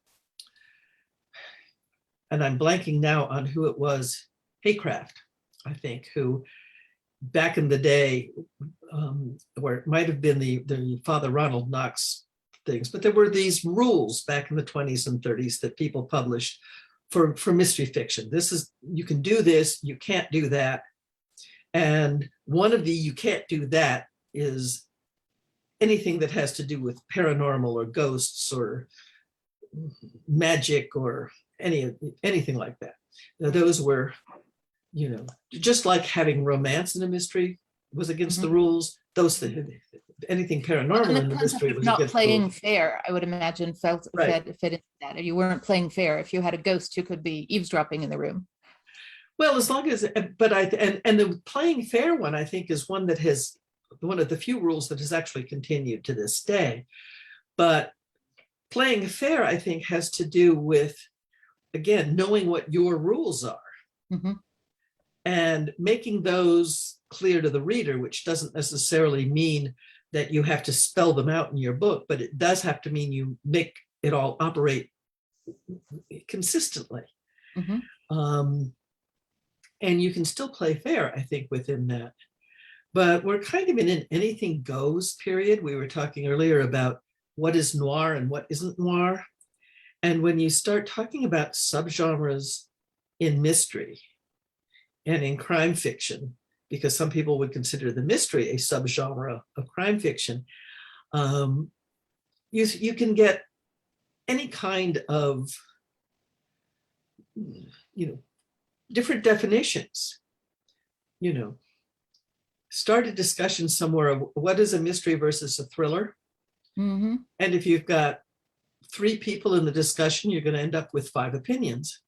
I'm blanking now on who it was, Haycraft, I think, who back in the day, or it might have been the Father Ronald Knox things, but there were these rules back in the 20s and 30s that people published for mystery fiction. This is, you can do this, you can't do that. And one of the you can't do that is anything that has to do with paranormal or ghosts or magic or anything like that. Now, those were, you know, just like having romance in a mystery was against the rules. Those things, anything paranormal And in the mystery was not against playing the rules. fair, I would imagine, fit into that. You weren't playing fair. If you had a ghost, you could be eavesdropping in the room. Well, as long as, but the playing fair one, I think, is one that has one of the few rules that has actually continued to this day. But playing fair, I think, has to do with, again, knowing what your rules are. Mm-hmm. And making those clear to the reader, which doesn't necessarily mean that you have to spell them out in your book, but it does have to mean you make it all operate consistently. Mm-hmm. And you can still play fair, I think, within that. But we're kind of in an anything goes period. We were talking earlier about what is noir and what isn't noir. And when you start talking about subgenres in mystery and in crime fiction, because some people would consider the mystery a subgenre of crime fiction, You can get any kind of, different definitions. Start a discussion somewhere of what is a mystery versus a thriller. Mm-hmm. And if you've got 3 people in the discussion, you're going to end up with 5 opinions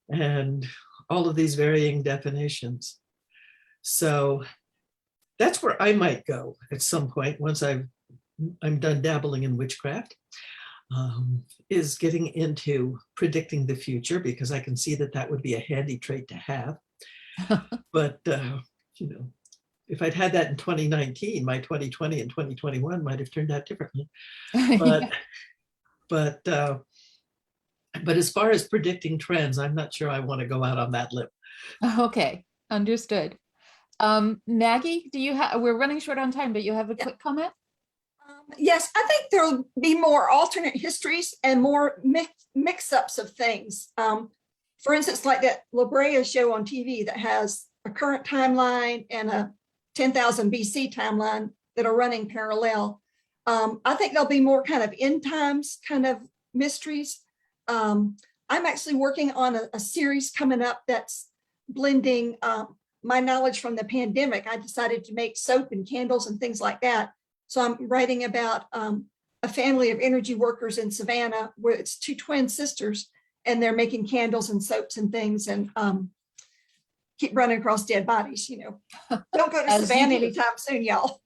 and all of these varying definitions. So that's where I might go at some point once I'm done dabbling in witchcraft, is getting into predicting the future, because I can see that would be a handy trait to have. But, if I'd had that in 2019, my 2020 and 2021 might have turned out differently. But as far as predicting trends, I'm not sure I want to go out on that limb. Okay, understood. Maggie, do you have, we're running short on time, but you have a quick comment? Yes, I think there'll be more alternate histories and more mix-ups of things. For instance, like that La Brea show on TV that has a current timeline and a 10,000 BC timeline that are running parallel. I think there'll be more kind of end times kind of mysteries. I'm actually working on a series coming up that's blending my knowledge from the pandemic. I decided to make soap and candles and things like that. So I'm writing about a family of energy workers in Savannah, where it's 2 twin sisters, and they're making candles and soaps and things, and keep running across dead bodies. Don't go to Savannah anytime soon, y'all.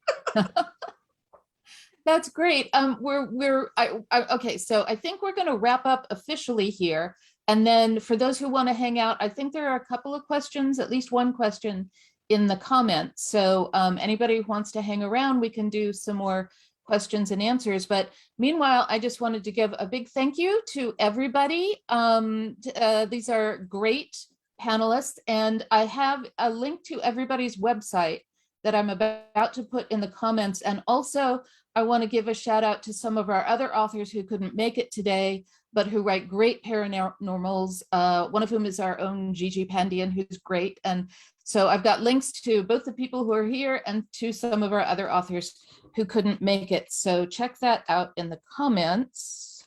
That's great. Okay, so I think we're going to wrap up officially here. And then for those who want to hang out, I think there are a couple of questions, at least one question in the comments. So anybody who wants to hang around, we can do some more questions and answers. But meanwhile, I just wanted to give a big thank you to everybody. These are great panelists, and I have a link to everybody's website that I'm about to put in the comments. And also, I want to give a shout out to some of our other authors who couldn't make it today, but who write great paranormals. One of whom is our own Gigi Pandian, who's great. And so I've got links to both the people who are here and to some of our other authors who couldn't make it. So check that out in the comments.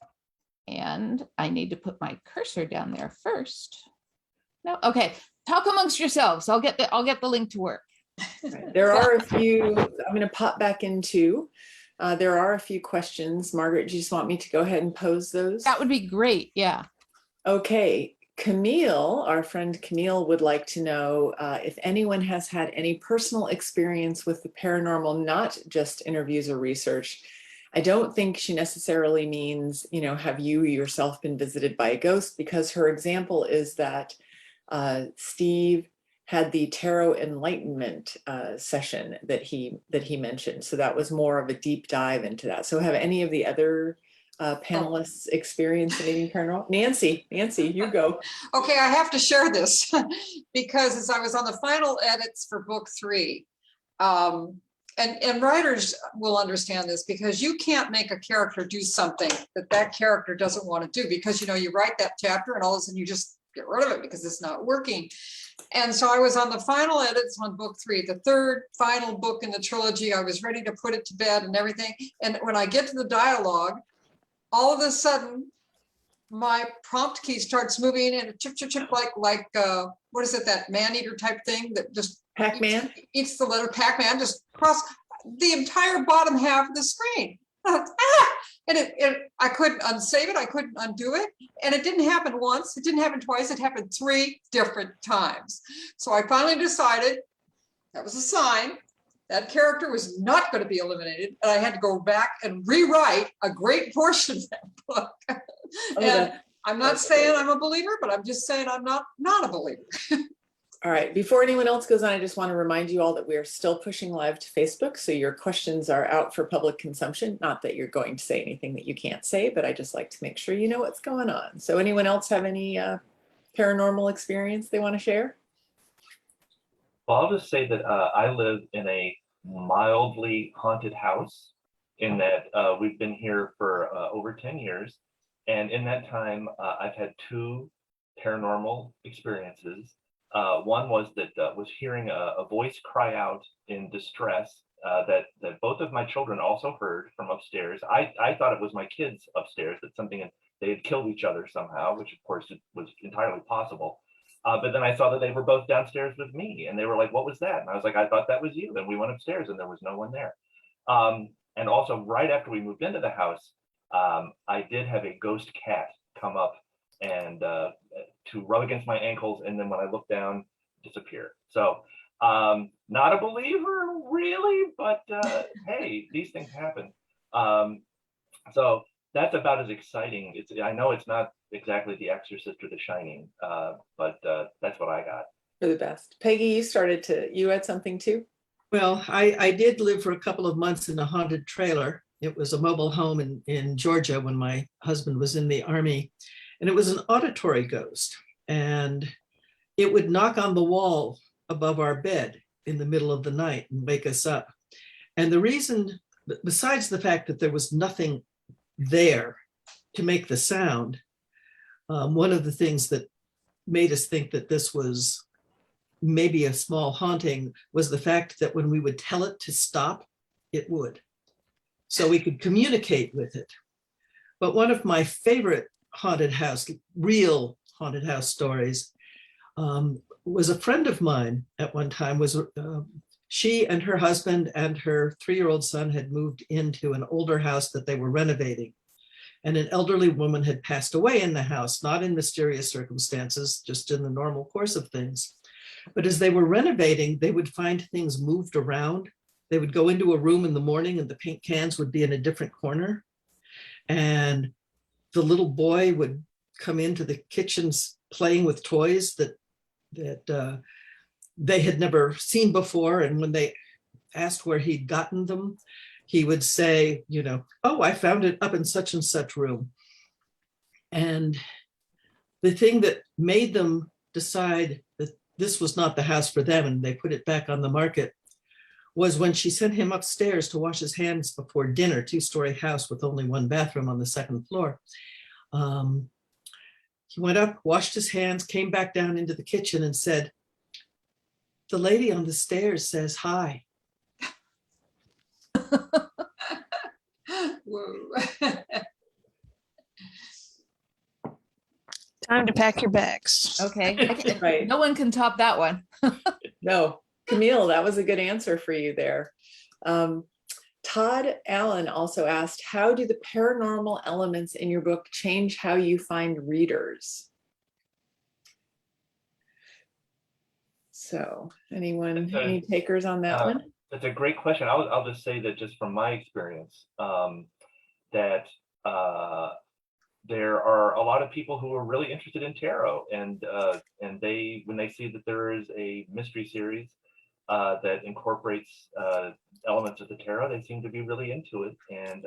And I need to put my cursor down there first. No, okay. Talk amongst yourselves. I'll get the link to work. Right. There are a few, I'm going to pop back into, there are a few questions. Margaret, do you just want me to go ahead and pose those? That would be great. Yeah. Okay. Camille, our friend Camille, would like to know if anyone has had any personal experience with the paranormal, not just interviews or research. I don't think she necessarily means, have you yourself been visited by a ghost? Because her example is that Steve had the tarot enlightenment session that he mentioned. So that was more of a deep dive into that. So have any of the other panelists experienced anything paranormal? Nancy, you go. Okay, I have to share this because as I was on the final edits for book 3, and writers will understand this, because you can't make a character do something that character doesn't want to do, because you write that chapter and all of a sudden you just get rid of it because it's not working. And so I was on the final edits on book 3, the 3rd final book in the trilogy. I was ready to put it to bed and everything. And when I get to the dialogue, all of a sudden, my prompt key starts moving and chip, chip, chip, like what is it, that man-eater type thing that just Pac-Man? Eats the letter Pac-Man, just across the entire bottom half of the screen. And I couldn't unsave it, I couldn't undo it. And it didn't happen once, it didn't happen twice, it happened 3 different times. So I finally decided that was a sign. That character was not going to be eliminated, and I had to go back and rewrite a great portion of that book. And I'm not saying I'm a believer, but I'm just saying I'm not a believer. All right, before anyone else goes on, I just want to remind you all that we are still pushing live to Facebook, so your questions are out for public consumption. Not that you're going to say anything that you can't say, but I just like to make sure you know what's going on. So anyone else have any paranormal experience they want to share? Well, I'll just say that I live in a mildly haunted house, in that we've been here for over 10 years. And in that time, I've had 2 paranormal experiences. One was that was hearing a voice cry out in distress that both of my children also heard from upstairs. I thought it was my kids upstairs, that something they had killed each other somehow, which of course it was entirely possible. But then I saw that they were both downstairs with me, and they were like, "What was that?" And I was like, "I thought that was you." And we went upstairs, and there was no one there. And also, right after we moved into the house, I did have a ghost cat come up and to rub against my ankles, and then when I looked down, disappear. So not a believer really, but hey, these things happen. So that's about as exciting. I know it's not exactly The Exorcist or The Shining, but that's what I got. For the best. Peggy, you had something too? Well, I did live for a couple of months in a haunted trailer. It was a mobile home in Georgia when my husband was in the Army, and it was an auditory ghost. And it would knock on the wall above our bed in the middle of the night and wake us up. And the reason, besides the fact that there was nothing there to make the sound, one of the things that made us think that this was maybe a small haunting was the fact that when we would tell it to stop, it would. So we could communicate with it. But one of my favorite real haunted house stories was a friend of mine at one time. She and her husband and her 3-year-old son had moved into an older house that they were renovating. And an elderly woman had passed away in the house, not in mysterious circumstances, just in the normal course of things. But as they were renovating, they would find things moved around. They would go into a room in the morning and the paint cans would be in a different corner. And the little boy would come into the kitchens playing with toys that they had never seen before. And when they asked where he'd gotten them, he would say, "Oh, I found it up in such and such room." And the thing that made them decide that this was not the house for them and they put it back on the market was when she sent him upstairs to wash his hands before dinner, 2-story house with only one bathroom on the 2nd floor. He went up, washed his hands, came back down into the kitchen and said, "The lady on the stairs says hi." Whoa. Time to pack your bags. Okay. Right. No one can top that one. No, Camille, that was a good answer for you there. Todd Allen also asked, how do the paranormal elements in your book change how you find readers? So any takers on that one? That's a great question. I'll just say that just from my experience, that there are a lot of people who are really interested in tarot, and they, when they see that there is a mystery series that incorporates elements of the tarot, they seem to be really into it. And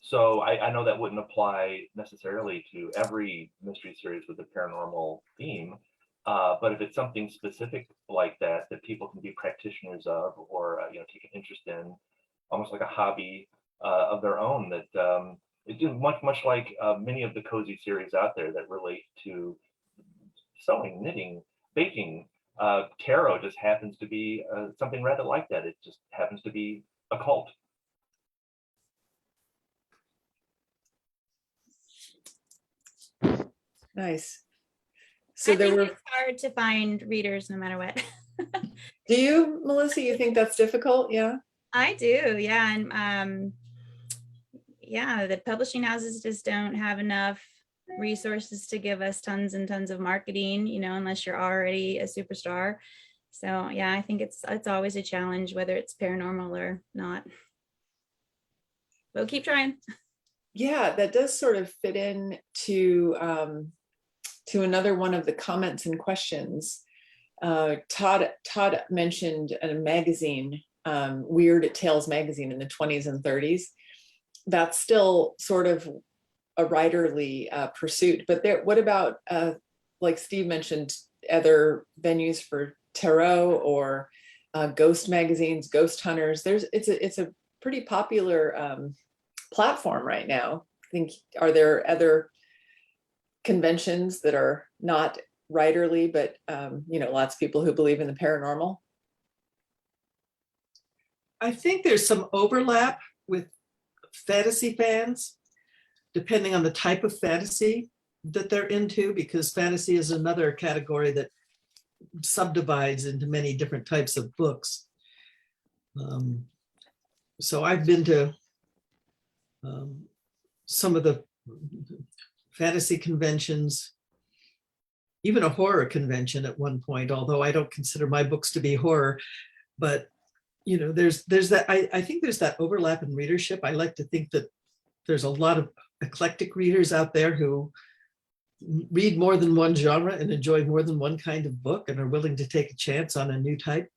so I know that wouldn't apply necessarily to every mystery series with a paranormal theme. But if it's something specific like that people can be practitioners of, or take an interest in, almost like a hobby of their own, that it's much like many of the cozy series out there that relate to sewing, knitting, baking. Tarot just happens to be something rather like that. It just happens to be a cult. Nice. So I think it's hard to find readers no matter what. Do you, Melissa, you think that's difficult? Yeah. I do, yeah. And yeah, the publishing houses just don't have enough resources to give us tons and tons of marketing, unless you're already a superstar. So yeah, I think it's always a challenge, whether it's paranormal or not. We'll keep trying. Yeah, that does sort of fit in to another one of the comments and questions. Todd mentioned a magazine, Weird Tales magazine in the 20s and 30s. That's still sort of a writerly pursuit. But what about, like Steve mentioned, other venues for tarot or ghost magazines, ghost hunters? It's a pretty popular platform right now. I think, are there other conventions that are not writerly, but lots of people who believe in the paranormal? I think there's some overlap with fantasy fans, depending on the type of fantasy that they're into, because fantasy is another category that subdivides into many different types of books. So I've been to some of the fantasy conventions, even a horror convention at one point, although I don't consider my books to be horror. But you know, there's that, I think there's that overlap in readership. I like to think that there's a lot of eclectic readers out there who read more than one genre and enjoy more than one kind of book and are willing to take a chance on a new type.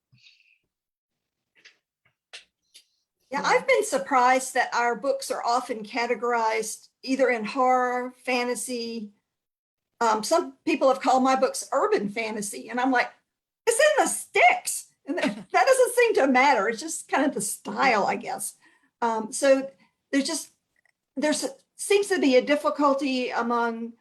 Yeah, I've been surprised that our books are often categorized either in horror, fantasy. Some people have called my books urban fantasy, and I'm like, it's in the sticks. And that doesn't seem to matter. It's just kind of the style, I guess. So there's seems to be a difficulty among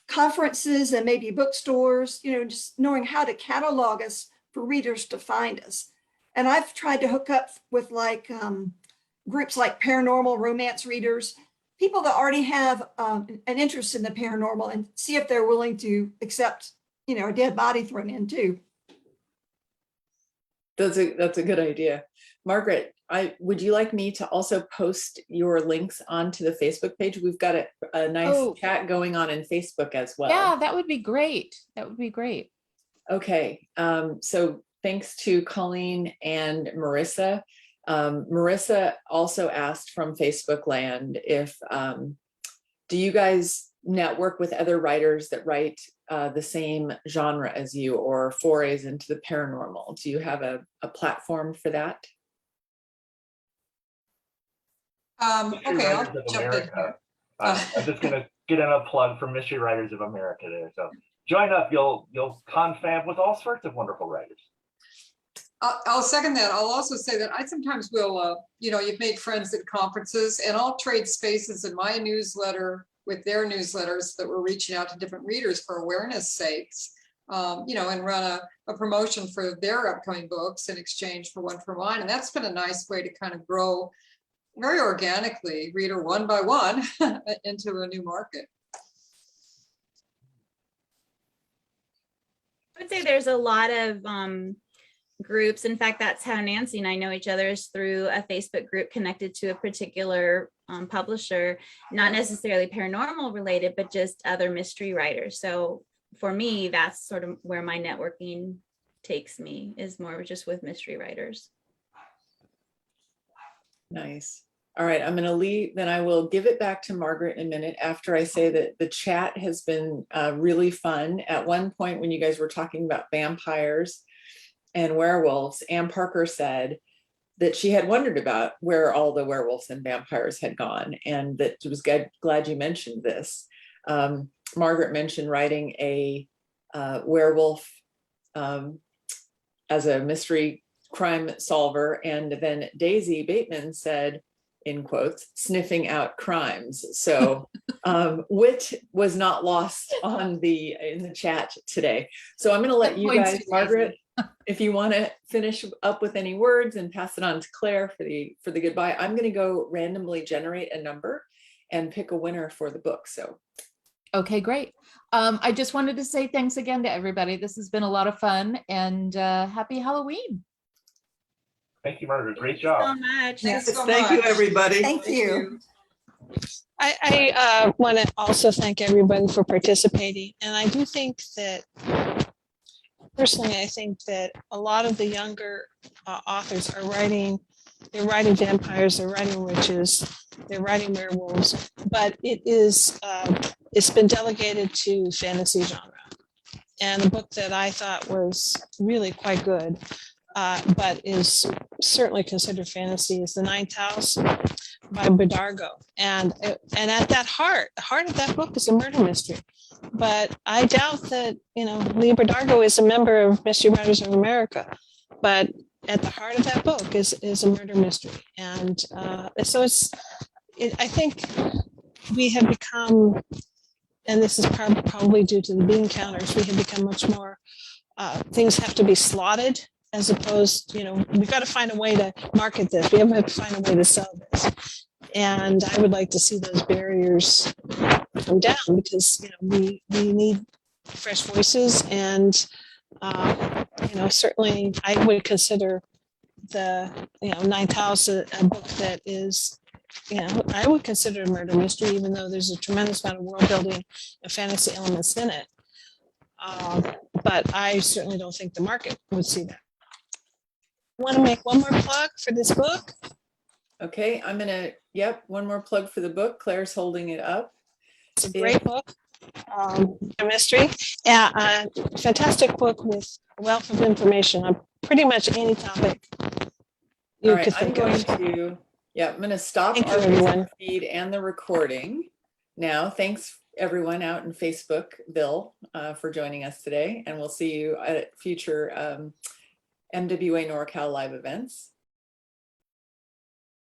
conferences and maybe bookstores, you know, just knowing how to catalog us for readers to find us. And I've tried to hook up with like groups like paranormal romance readers, people that already have an interest in the paranormal, and see if they're willing to accept, you know, a dead body thrown in too. That's a good idea. Margaret, would you like me to also post your links onto the Facebook page? We've got a nice chat going on in Facebook as well. Yeah, that would be great. That would be great. Okay, so thanks to Colleen and Marissa. Marissa also asked from Facebook land if, do you guys network with other writers that write the same genre as you, or forays into the paranormal? Do you have a platform for that? Okay, I'll Writers of jump in America. here. I'm just going to get in a plug for Mystery Writers of America there. So join up. You'll confab with all sorts of wonderful writers. I'll second that. I'll also say that I sometimes will, you know, you've made friends at conferences, and I'll trade spaces in my newsletter with their newsletters that we're reaching out to different readers for awareness sakes, you know, and run a promotion for their upcoming books in exchange for one for mine. And that's been a nice way to kind of grow very organically, reader one by one, into a new market. I would say there's a lot of groups. In fact, that's how Nancy and I know each other, is through a Facebook group connected to a particular publisher, not necessarily paranormal related, but just other mystery writers. So for me, that's sort of where my networking takes me, is more just with mystery writers. Nice. All right, I'm going to leave, then I will give it back to Margaret in a minute after I say that the chat has been really fun. At one point when you guys were talking about vampires and werewolves, Ann Parker said that she had wondered about where all the werewolves and vampires had gone, and that she was glad you mentioned this. Margaret mentioned writing a werewolf as a mystery crime solver, and then Daisy Bateman said, in quotes, sniffing out crimes. So wit was not lost on in the chat today. So I'm going to let you guys, Margaret, if you want to finish up with any words and pass it on to Claire for the goodbye. I'm going to go randomly generate a number and pick a winner for the book. So okay, great. I just wanted to say thanks again to everybody. This has been a lot of fun, and happy Halloween. Thank you, Margaret. Great job. So much. Thanks so Thank you, much. everybody. Thank you. I want to also thank everybody for participating. And I do think that, personally, I think that a lot of the younger authors are they're writing vampires, they're writing witches, they're writing werewolves, but it's been delegated to fantasy genre. And the book that I thought was really quite good, but is certainly considered fantasy, is The Ninth House by Bodargo. And at that the heart of that book is a murder mystery. But I doubt that, Lee Bodargo is a member of Mystery Writers of America. But at the heart of that book is a murder mystery. And so I think we have become, and this is probably due to the bean counters, we have become much more, things have to be slotted as opposed, we've got to find a way to market this. We have to find a way to sell this. And I would like to see those barriers come down because, we need fresh voices and, certainly I would consider the, Ninth House a book that is, I would consider a murder mystery, even though there's a tremendous amount of world building and fantasy elements in it. But I certainly don't think the market would see that. Want to make one more plug for this book? Okay, I'm gonna, one more plug for the book. Claire's holding it up. It's a great book, a mystery, fantastic book with a wealth of information on pretty much any topic you All right, could I'm think going of. to, I'm going to stop Thank you, our everyone. Facebook feed and the recording now. Thanks everyone out in Facebookville for joining us today, and we'll see you at future MWA NorCal live events.